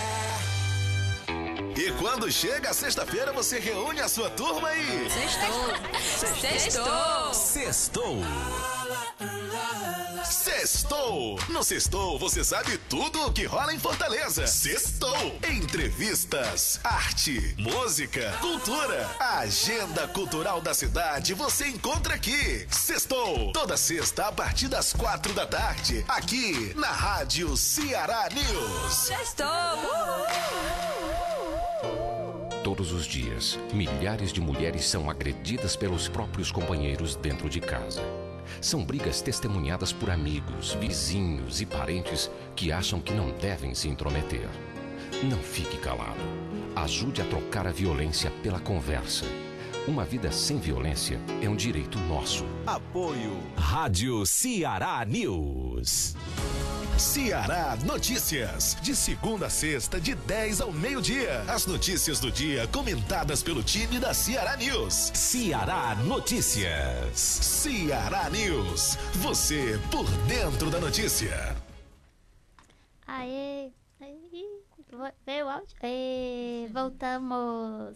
E quando chega a sexta-feira, você reúne a sua turma e... Sextou! Sextou! Sextou! No Sextou, você sabe tudo o que rola em Fortaleza. Sextou! Entrevistas, arte, música, cultura. A agenda cultural da cidade você encontra aqui. Sextou! Toda sexta a partir das 4 da tarde. Aqui na Rádio Ceará News. Sextou! Todos os dias, milhares de mulheres são agredidas pelos próprios companheiros dentro de casa. São brigas testemunhadas por amigos, vizinhos e parentes que acham que não devem se intrometer. Não fique calado. Ajude a trocar a violência pela conversa. Uma vida sem violência é um direito nosso. Apoio Rádio Ceará News. Ceará Notícias, de segunda a sexta, de 10 ao meio-dia. As notícias do dia comentadas pelo time da Ceará News. Ceará Notícias. Ceará News, você por dentro da notícia. Aê, veio o áudio? Aê, voltamos.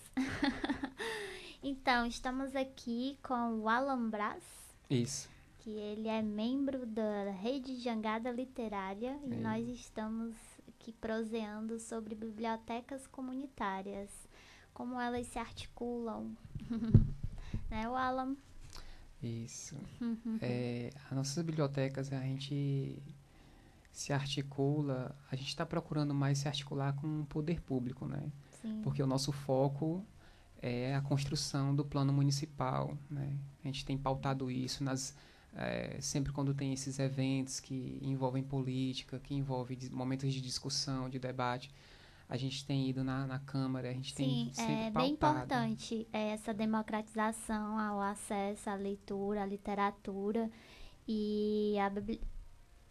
Então, estamos aqui com o Alan Brás. Isso. Que ele é membro da Rede Jangada Literária e nós estamos aqui proseando sobre bibliotecas comunitárias, como elas se articulam, né, o Alan? Isso. As nossas bibliotecas, a gente se articula, a gente está procurando mais se articular com o poder público, né? Sim. Porque o nosso foco é a construção do plano municipal, né? A gente tem pautado isso sempre quando tem esses eventos que envolvem política, que envolvem momentos de discussão, de debate, a gente tem ido na Câmara, a gente tem sempre pautado. Bem importante essa democratização ao acesso à leitura, à literatura, e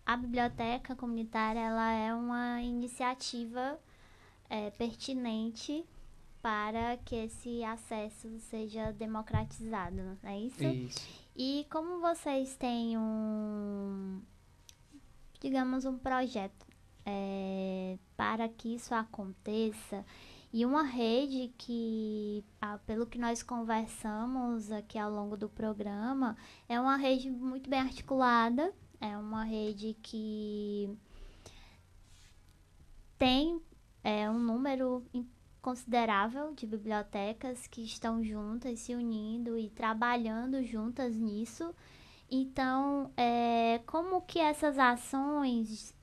a biblioteca comunitária ela é uma iniciativa pertinente para que esse acesso seja democratizado, não é isso? Isso. E como vocês têm digamos, um projeto para que isso aconteça, e uma rede que, pelo que nós conversamos aqui ao longo do programa, é uma rede muito bem articulada, é uma rede que tem um número considerável de bibliotecas que estão juntas, se unindo e trabalhando juntas nisso. Então, como que essas ações,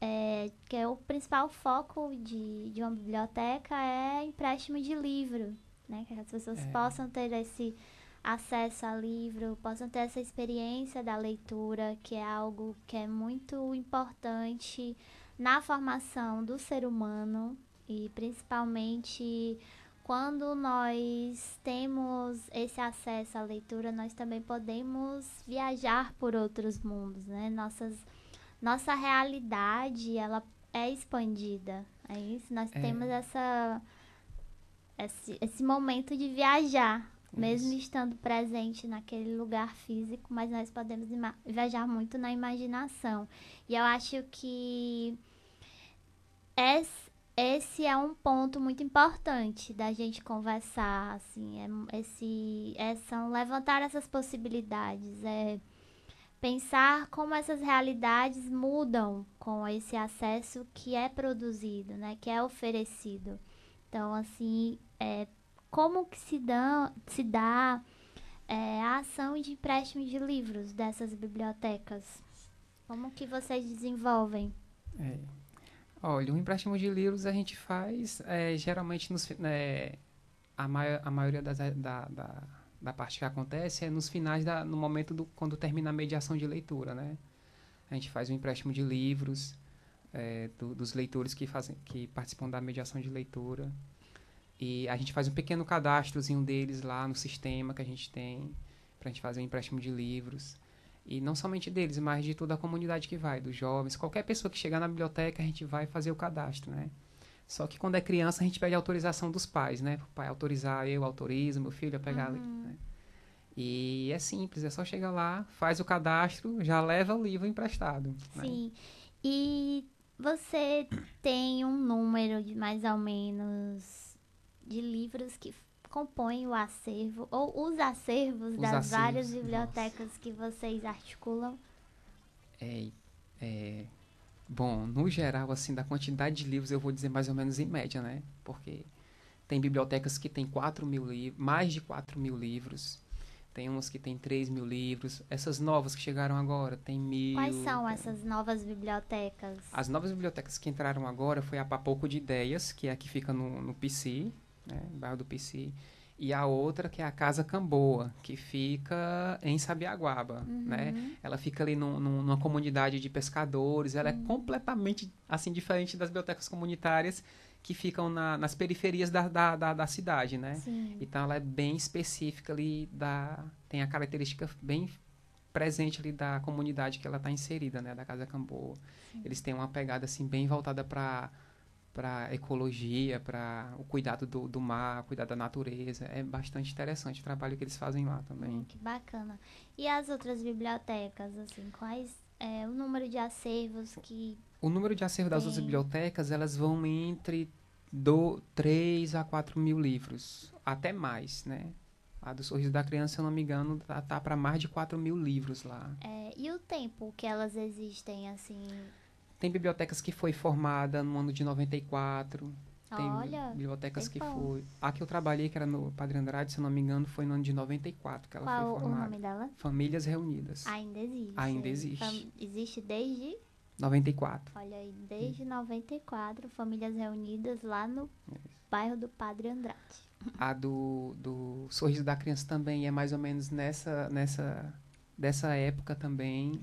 que é o principal foco de uma biblioteca, é empréstimo de livro, né? Que as pessoas possam ter esse acesso a livro, possam ter essa experiência da leitura, que é algo que é muito importante na formação do ser humano. E principalmente quando nós temos esse acesso à leitura, nós também podemos viajar por outros mundos, né? Nossa realidade, ela é expandida, é isso? Nós temos esse momento de viajar, mesmo estando presente naquele lugar físico, mas nós podemos viajar muito na imaginação. E eu acho que esse é um ponto muito importante da gente conversar, assim, são levantar essas possibilidades, pensar como essas realidades mudam com esse acesso que é produzido, né, que é oferecido. Então, assim, como que se dá a ação de empréstimo de livros dessas bibliotecas? Como que vocês desenvolvem? Olha, o empréstimo de livros a gente faz geralmente a maioria da parte que acontece é nos finais, no momento quando termina a mediação de leitura, né? A gente faz um empréstimo de livros dos leitores que participam da mediação de leitura. E a gente faz um pequeno cadastrozinho deles lá no sistema que a gente tem para a gente fazer um empréstimo de livros. E não somente deles, mas de toda a comunidade que vai, dos jovens. Qualquer pessoa que chegar na biblioteca, a gente vai fazer o cadastro, né? Só que quando é criança, a gente pede autorização dos pais, né? O pai autorizar, eu autorizo, meu filho a pegar ali, né? E é simples, é só chegar lá, faz o cadastro, já leva o livro emprestado. Sim. Né? E você tem um número de mais ou menos de livros que compõem o acervo, ou os acervos das várias bibliotecas que vocês articulam? Bom, no geral, assim, da quantidade de livros, eu vou dizer mais ou menos em média, né? Porque tem bibliotecas que tem 4.000 livros, mais de 4.000 livros. Tem umas que tem 3.000 livros. Essas novas que chegaram agora, tem 1.000. Quais são essas novas bibliotecas? As novas bibliotecas que entraram agora foi a Papoco de Ideias, que é a que fica no PC, né, no bairro do PC, e a outra que é a Casa Camboa, que fica em Sabiaguaba, né? Ela fica ali numa comunidade de pescadores, ela é completamente, assim, diferente das bibliotecas comunitárias que ficam nas periferias da cidade, né? Sim. Então, ela é bem específica ali, tem a característica bem presente ali da comunidade que ela está inserida, né? Da Casa Camboa. Sim. Eles têm uma pegada, assim, bem voltada para ecologia, para o cuidado do mar, cuidado da natureza. É bastante interessante o trabalho que eles fazem lá também. Que bacana. E as outras bibliotecas, assim, quais o número de acervos que... O número de acervos das outras bibliotecas, elas vão entre 3 a 4.000 livros, até mais, né? A do Sorriso da Criança, se eu não me engano, tá para mais de 4.000 livros lá. E o tempo que elas existem, assim... Tem bibliotecas que foi formada no ano de 94. Olha, tem bibliotecas que foi... A que eu trabalhei, que era no Padre Andrade, se eu não me engano, foi no ano de 94 que ela foi formada. Qual o nome dela? Famílias Reunidas. Ainda existe. Ainda existe. Existe desde... 94. Olha aí, desde 94, Famílias Reunidas lá no bairro do Padre Andrade. A do Sorriso da Criança também é mais ou menos dessa época também.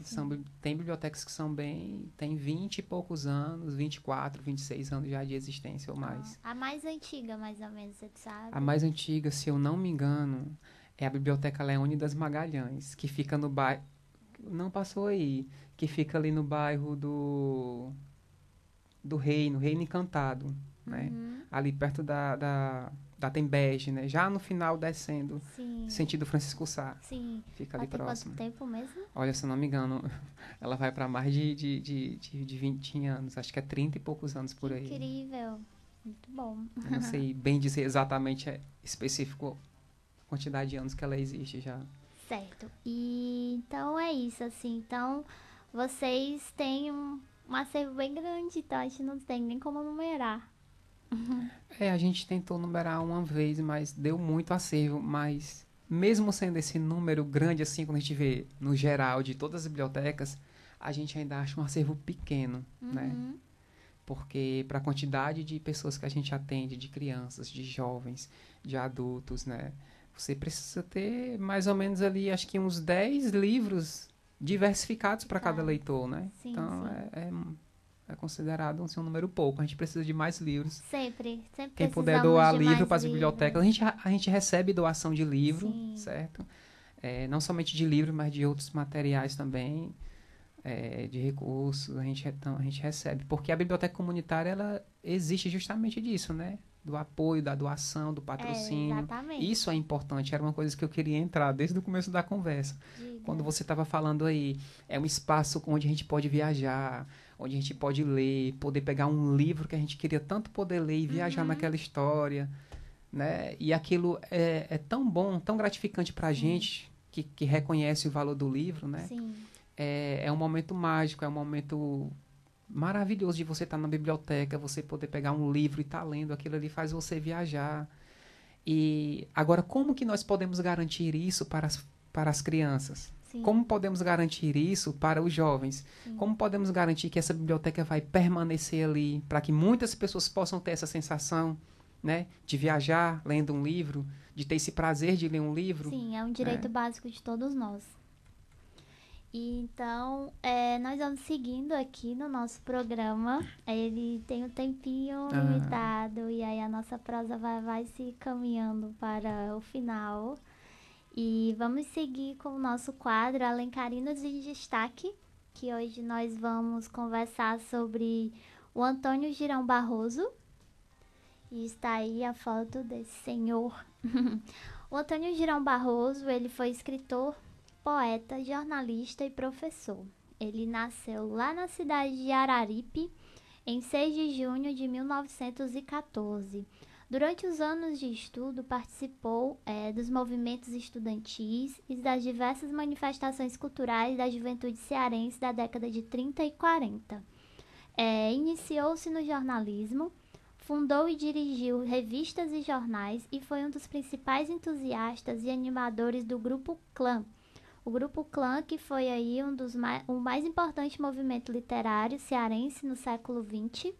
Tem bibliotecas que são tem 20 e poucos anos, 24, 26 anos já de existência ou mais. A mais antiga, mais ou menos, você sabe? A mais antiga, se eu não me engano, é a Biblioteca Leônidas Magalhães, que fica no bairro... Não passou aí. Que fica ali no bairro do Reino Encantado, né? Ali perto da Tembege, né? Já no final descendo, sentido Francisco Sá. Sim. Fica ali próximo. Quanto tempo mesmo? Olha, se eu não me engano, ela vai para mais de 20 anos. Acho que é 30 e poucos anos por aí. Incrível. Muito bom. Eu não sei bem dizer exatamente específico a quantidade de anos que ela existe já. Certo. E então é isso, assim. Então, vocês têm um acervo bem grande, então a gente não tem nem como numerar. A gente tentou numerar uma vez, mas deu muito acervo. Mas mesmo sendo esse número grande, assim, quando a gente vê no geral de todas as bibliotecas, a gente ainda acha um acervo pequeno, né? Porque para a quantidade de pessoas que a gente atende, de crianças, de jovens, de adultos, né? Você precisa ter mais ou menos ali, acho que uns 10 livros diversificados para cada leitor, né? Sim, então, sim. é considerado um número pouco. A gente precisa de mais livros. Sempre Quem puder doar livro para as bibliotecas. A gente recebe doação de livro, certo? Não somente de livro, mas de outros materiais também, de recursos. A gente recebe. Porque a biblioteca comunitária, ela existe justamente disso, né? Do apoio, da doação, do patrocínio. Exatamente. Isso é importante. Era uma coisa que eu queria entrar desde o começo da conversa. Quando você estava falando aí, é um espaço onde a gente pode viajar, onde a gente pode ler, poder pegar um livro que a gente queria tanto poder ler e viajar naquela história, né? E aquilo é tão bom, tão gratificante para a gente que reconhece o valor do livro, né? Sim. É um momento mágico, é um momento maravilhoso de você estar na biblioteca, você poder pegar um livro e estar lendo, aquilo ali faz você viajar. E agora, como que nós podemos garantir isso para as crianças? Sim. Como podemos garantir isso para os jovens? Sim. Como podemos garantir que essa biblioteca vai permanecer ali, para que muitas pessoas possam ter essa sensação, né, de viajar lendo um livro, de ter esse prazer de ler um livro? Sim, é um direito básico de todos nós. E então, nós vamos seguindo aqui no nosso programa. Ele tem um tempinho limitado e aí a nossa prosa vai se caminhando para o final. E vamos seguir com o nosso quadro Alencarinos em Destaque, que hoje nós vamos conversar sobre o Antônio Girão Barroso. E está aí a foto desse senhor. O Antônio Girão Barroso, ele foi escritor, poeta, jornalista e professor. Ele nasceu lá na cidade de Araripe, em 6 de junho de 1914. Durante os anos de estudo, participou dos movimentos estudantis e das diversas manifestações culturais da juventude cearense da década de 30 e 40. Iniciou-se no jornalismo, fundou e dirigiu revistas e jornais e foi um dos principais entusiastas e animadores do Grupo Clã. O Grupo Clã, que foi aí o mais importante movimento literário cearense no século XX.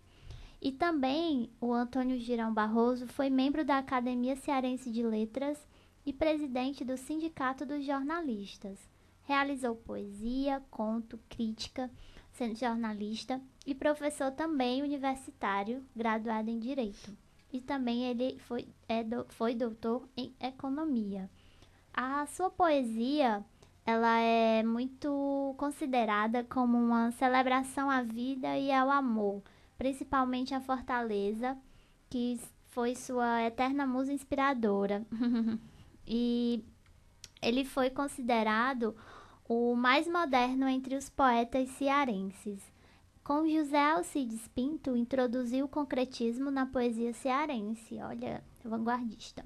E também o Antônio Girão Barroso foi membro da Academia Cearense de Letras e presidente do Sindicato dos Jornalistas. Realizou poesia, conto, crítica, sendo jornalista e professor também universitário, graduado em Direito. E também ele foi doutor em Economia. A sua poesia, ela é muito considerada como uma celebração à vida e ao amor, principalmente a Fortaleza, que foi sua eterna musa inspiradora. E ele foi considerado o mais moderno entre os poetas cearenses. Com José Alcides Pinto, introduziu o concretismo na poesia cearense, olha, vanguardista.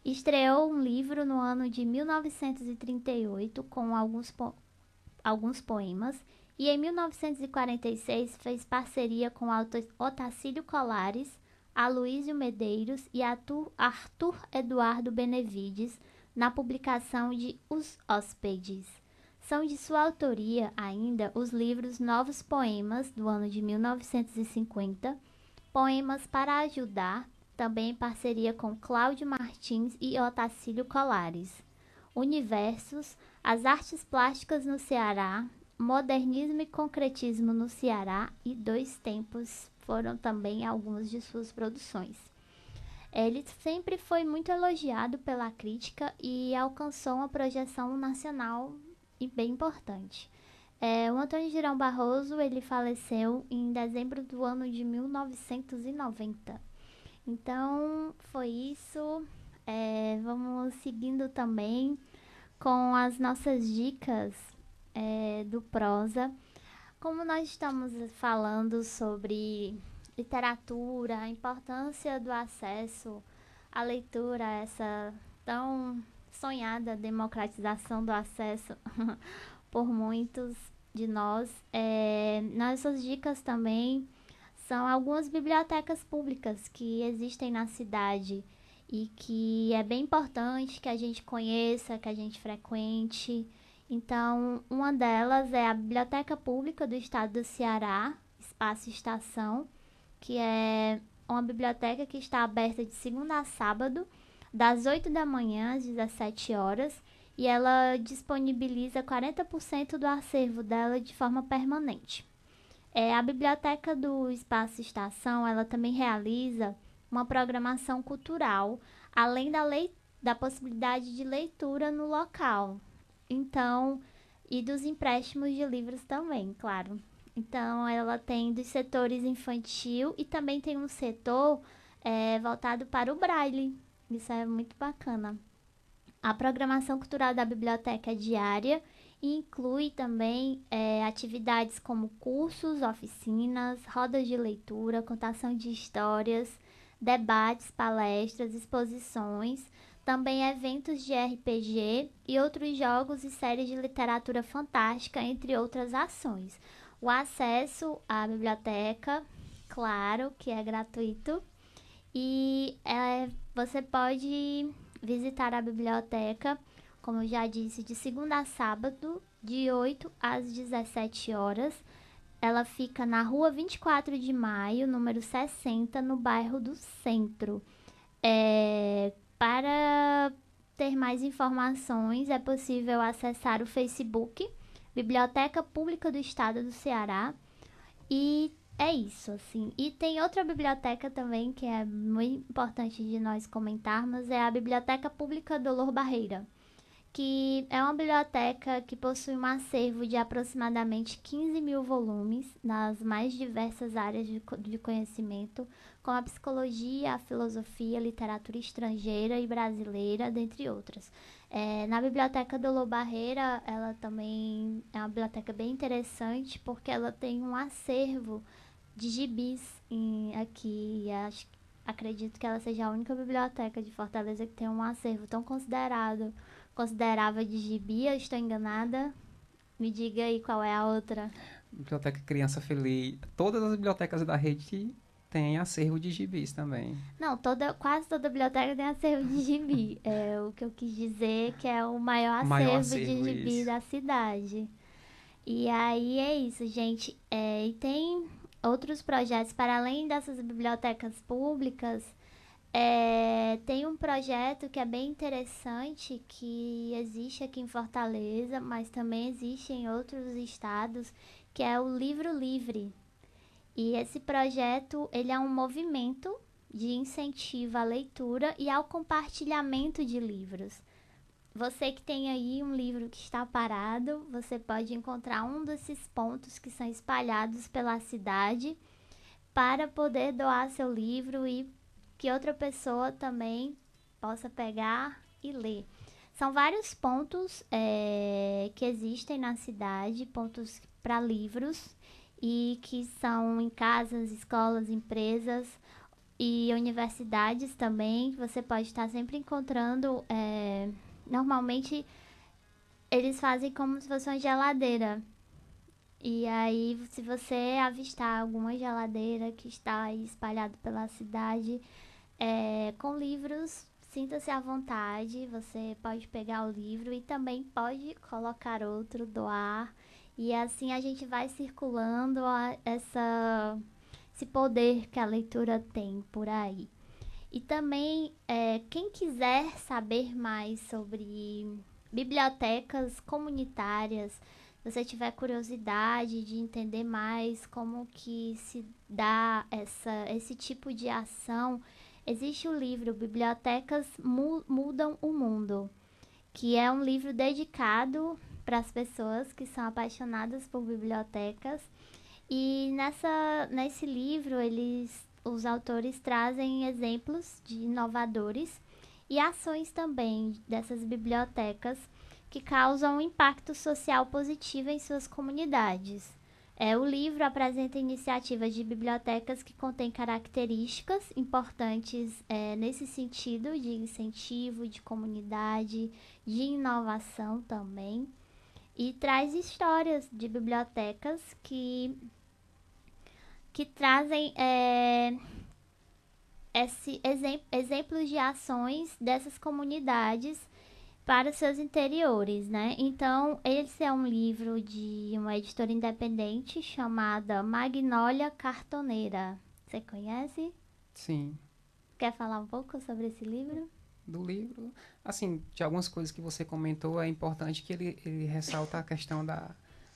Estreou um livro no ano de 1938 com alguns poemas e em 1946 fez parceria com Otacílio Colares, Aloísio Medeiros e Arthur Eduardo Benevides na publicação de Os Hóspedes. São de sua autoria ainda os livros Novos Poemas, do ano de 1950, Poemas para Ajudar, também em parceria com Cláudio Martins e Otacílio Colares, Universos, As Artes Plásticas no Ceará, Modernismo e Concretismo no Ceará e Dois Tempos foram também algumas de suas produções. Ele sempre foi muito elogiado pela crítica e alcançou uma projeção nacional e bem importante. O Antônio Girão Barroso, ele faleceu em dezembro do ano de 1990. Então, foi isso. Vamos seguindo também com as nossas dicas do prosa. Como nós estamos falando sobre literatura, a importância do acesso à leitura, essa tão sonhada democratização do acesso por muitos de nós, nossas dicas também são algumas bibliotecas públicas que existem na cidade e que é bem importante que a gente conheça, que a gente frequente. Então, uma delas é a Biblioteca Pública do Estado do Ceará, Espaço Estação, que é uma biblioteca que está aberta de segunda a sábado, das 8 da manhã às 17 horas, e ela disponibiliza 40% do acervo dela de forma permanente. A biblioteca do Espaço Estação, ela também realiza uma programação cultural, além da possibilidade de leitura no local. Então, e dos empréstimos de livros também, claro. Então, ela tem dos setores infantil e também tem um setor voltado para o Braille. Isso é muito bacana. A programação cultural da biblioteca é diária e inclui também atividades como cursos, oficinas, rodas de leitura, contação de histórias, debates, palestras, exposições, também eventos de RPG e outros jogos e séries de literatura fantástica, entre outras ações. O acesso à biblioteca, claro, que é gratuito, e você pode visitar a biblioteca, como eu já disse, de segunda a sábado, de 8 às 17 horas. Ela fica na rua 24 de maio, número 60, no bairro do Centro. Para ter mais informações, é possível acessar o Facebook, Biblioteca Pública do Estado do Ceará. E é isso, assim. E tem outra biblioteca também que é muito importante de nós comentarmos, é a Biblioteca Pública Dolor Barreira, que é uma biblioteca que possui um acervo de aproximadamente 15 mil volumes nas mais diversas áreas de conhecimento, como a psicologia, a filosofia, a literatura estrangeira e brasileira, dentre outras. Na Biblioteca Dolor Barreira, ela também é uma biblioteca bem interessante, porque ela tem um acervo de gibis aqui. Acredito que ela seja a única biblioteca de Fortaleza que tem um acervo tão considerável de gibi. Eu estou enganada? Me diga aí qual é a outra. Biblioteca Criança Feliz. Todas as bibliotecas da rede têm acervo de gibis também. Não, quase toda biblioteca tem acervo de gibi. O que eu quis dizer que é o maior acervo de gibi isso. da cidade. E aí é isso, gente. E tem outros projetos para além dessas bibliotecas públicas. Tem um projeto que é bem interessante, que existe aqui em Fortaleza, mas também existe em outros estados, que é o Livro Livre. E esse projeto, ele é um movimento de incentivo à leitura e ao compartilhamento de livros. Você que tem aí um livro que está parado, você pode encontrar um desses pontos que são espalhados pela cidade para poder doar seu livro e que outra pessoa também possa pegar e ler. São vários pontos que existem na cidade, pontos para livros, e que são em casas, escolas, empresas e universidades também. Você pode estar sempre encontrando. Normalmente, eles fazem como se fosse uma geladeira. E aí, se você avistar alguma geladeira que está aí espalhada pela cidade, com livros, sinta-se à vontade. Você pode pegar o livro e também pode colocar outro, doar. E assim a gente vai circulando esse poder que a leitura tem por aí. E também, quem quiser saber mais sobre bibliotecas comunitárias, se você tiver curiosidade de entender mais como que se dá esse tipo de ação, existe o livro Bibliotecas Mudam o Mundo, que é um livro dedicado para as pessoas que são apaixonadas por bibliotecas. E nesse livro, os autores trazem exemplos de inovadores e ações também dessas bibliotecas que causam um impacto social positivo em suas comunidades. O livro apresenta iniciativas de bibliotecas que contêm características importantes nesse sentido de incentivo, de comunidade, de inovação também. E traz histórias de bibliotecas que trazem exemplos de ações dessas comunidades para os seus interiores, né? Então, esse é um livro de uma editora independente chamada Magnólia Cartoneira. Você conhece? Sim. Quer falar um pouco sobre esse livro? Do livro, assim, de algumas coisas que você comentou, é importante que ele ressalta a questão da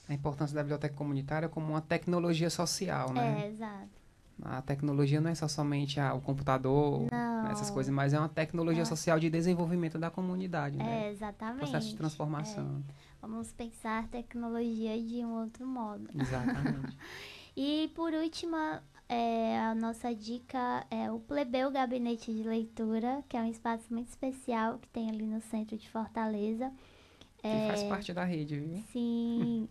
importância da biblioteca comunitária como uma tecnologia social, né? Exato. A tecnologia não é só somente o computador, essas coisas, mas é uma tecnologia social de desenvolvimento da comunidade, né? Exatamente. Processo de transformação. Vamos pensar tecnologia de um outro modo. Exatamente. E por último, a nossa dica é o Plebeu Gabinete de Leitura, que é um espaço muito especial que tem ali no centro de Fortaleza. Que faz parte da rede, viu? Sim.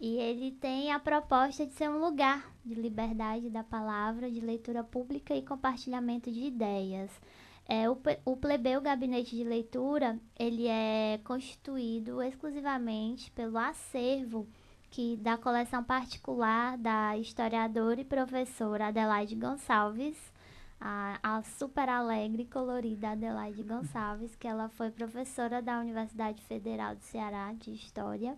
E ele tem a proposta de ser um lugar de liberdade da palavra, de leitura pública e compartilhamento de ideias. O Plebeu Gabinete de Leitura, ele é constituído exclusivamente pelo acervo da coleção particular da historiadora e professora Adelaide Gonçalves, a super alegre e colorida Adelaide Gonçalves, que ela foi professora da Universidade Federal do Ceará de História.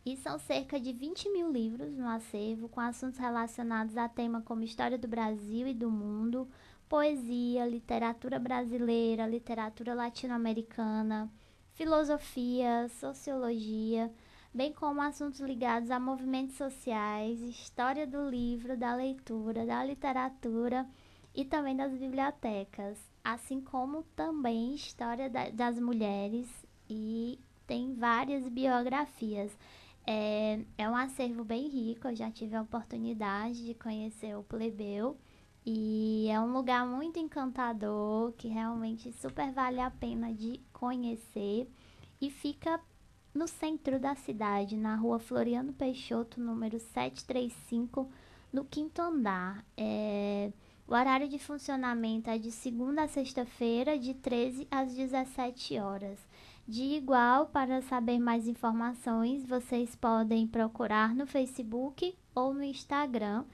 E são cerca de 20 mil livros no acervo, com assuntos relacionados a temas como história do Brasil e do mundo, poesia, literatura brasileira, literatura latino-americana, filosofia, sociologia, bem como assuntos ligados a movimentos sociais, história do livro, da leitura, da literatura e também das bibliotecas, assim como também história das mulheres, e tem várias biografias. É um acervo bem rico, eu já tive a oportunidade de conhecer o Plebeu e é um lugar muito encantador, que realmente super vale a pena de conhecer, e fica no centro da cidade, na rua Floriano Peixoto, número 735, no 5º andar. O horário de funcionamento é de segunda a sexta-feira, de 13 às 17 horas. De igual, para saber mais informações, vocês podem procurar no Facebook ou no Instagram,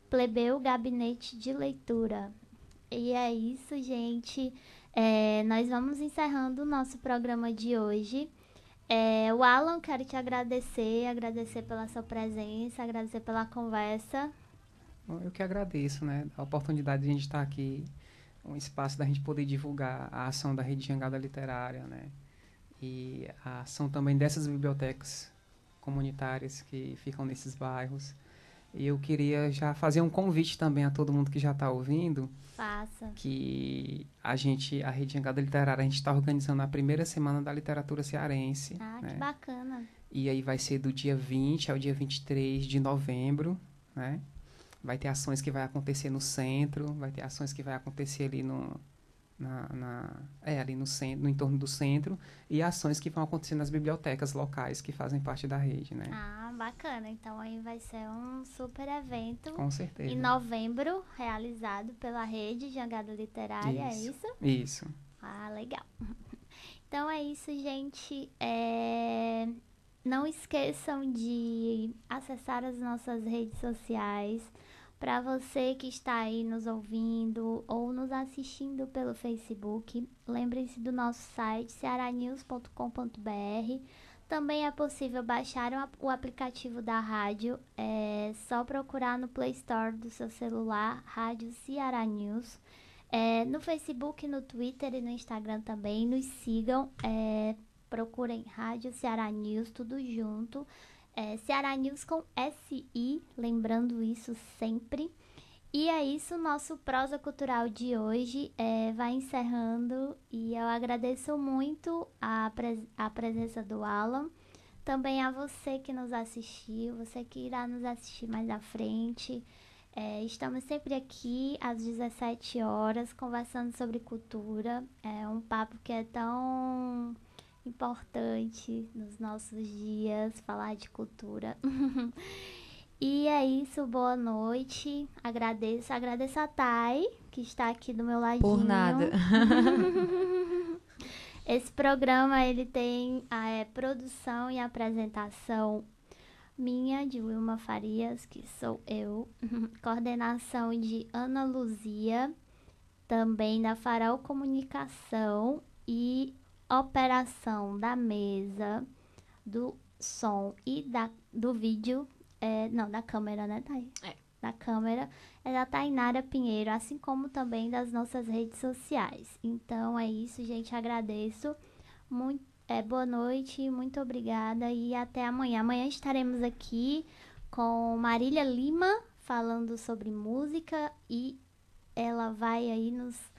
Plebeu Gabinete de Leitura. E é isso, gente. Nós vamos encerrando o nosso programa de hoje. O Alan, quero te agradecer pela sua presença, agradecer pela conversa. Eu que agradeço, né? A oportunidade de a gente estar aqui, um espaço da gente poder divulgar a ação da Rede Jangada Literária, né? E a ação também dessas bibliotecas comunitárias que ficam nesses bairros. E eu queria já fazer um convite também a todo mundo que já está ouvindo. Faça. Que a Rede Jangada Literária, a gente está organizando a primeira semana da literatura cearense. Ah, né? Que bacana. E aí vai ser do dia 20 ao dia 23 de novembro, né? Vai ter ações que vai acontecer no centro, vai ter ações que vai acontecer ali ali no centro, no entorno do centro, e ações que vão acontecer nas bibliotecas locais que fazem parte da rede, né? Ah, bacana. Então aí vai ser um super evento. Com certeza. Em novembro, realizado pela Rede Jangada Literária, é isso? Isso. Ah, legal. Então é isso, gente. Não esqueçam de acessar as nossas redes sociais. Para você que está aí nos ouvindo ou nos assistindo pelo Facebook, lembrem-se do nosso site cearanews.com.br. Também é possível baixar o aplicativo da rádio, é só procurar no Play Store do seu celular, Rádio Ceará News. No Facebook, no Twitter e no Instagram também, nos sigam, procurem Rádio Ceará News, tudo junto. Ceará News com SI, lembrando isso sempre. E é isso, nosso Prosa Cultural de hoje vai encerrando, e eu agradeço muito a presença do Alan, também a você que nos assistiu, você que irá nos assistir mais à frente. Estamos sempre aqui às 17 horas conversando sobre cultura, um papo que é tão importante nos nossos dias, falar de cultura. E é isso, boa noite. Agradeço a Thay, que está aqui do meu ladinho. Por nada. Esse programa, ele tem a produção e apresentação minha, de Wilma Farias, que sou eu. Coordenação de Ana Luzia, também da Farol Comunicação, e operação da mesa, do som e do vídeo, da câmera, né, Thay? Da câmera, é da Tainara Pinheiro, assim como também das nossas redes sociais. Então é isso, gente, agradeço. Boa noite, muito obrigada e até amanhã. Amanhã estaremos aqui com Marília Lima, falando sobre música, e ela vai aí nos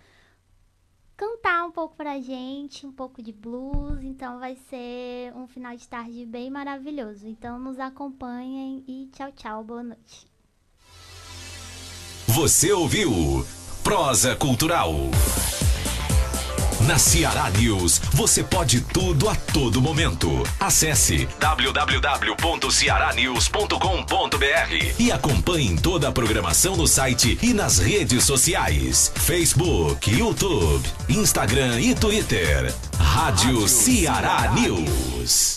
cantar um pouco pra gente, um pouco de blues, então vai ser um final de tarde bem maravilhoso. Então nos acompanhem e tchau, tchau, boa noite. Você ouviu Prosa Cultural. Na Ceará News, você pode tudo a todo momento. Acesse www.cearanews.com.br e acompanhe toda a programação no site e nas redes sociais: Facebook, YouTube, Instagram e Twitter. Rádio Ceará News.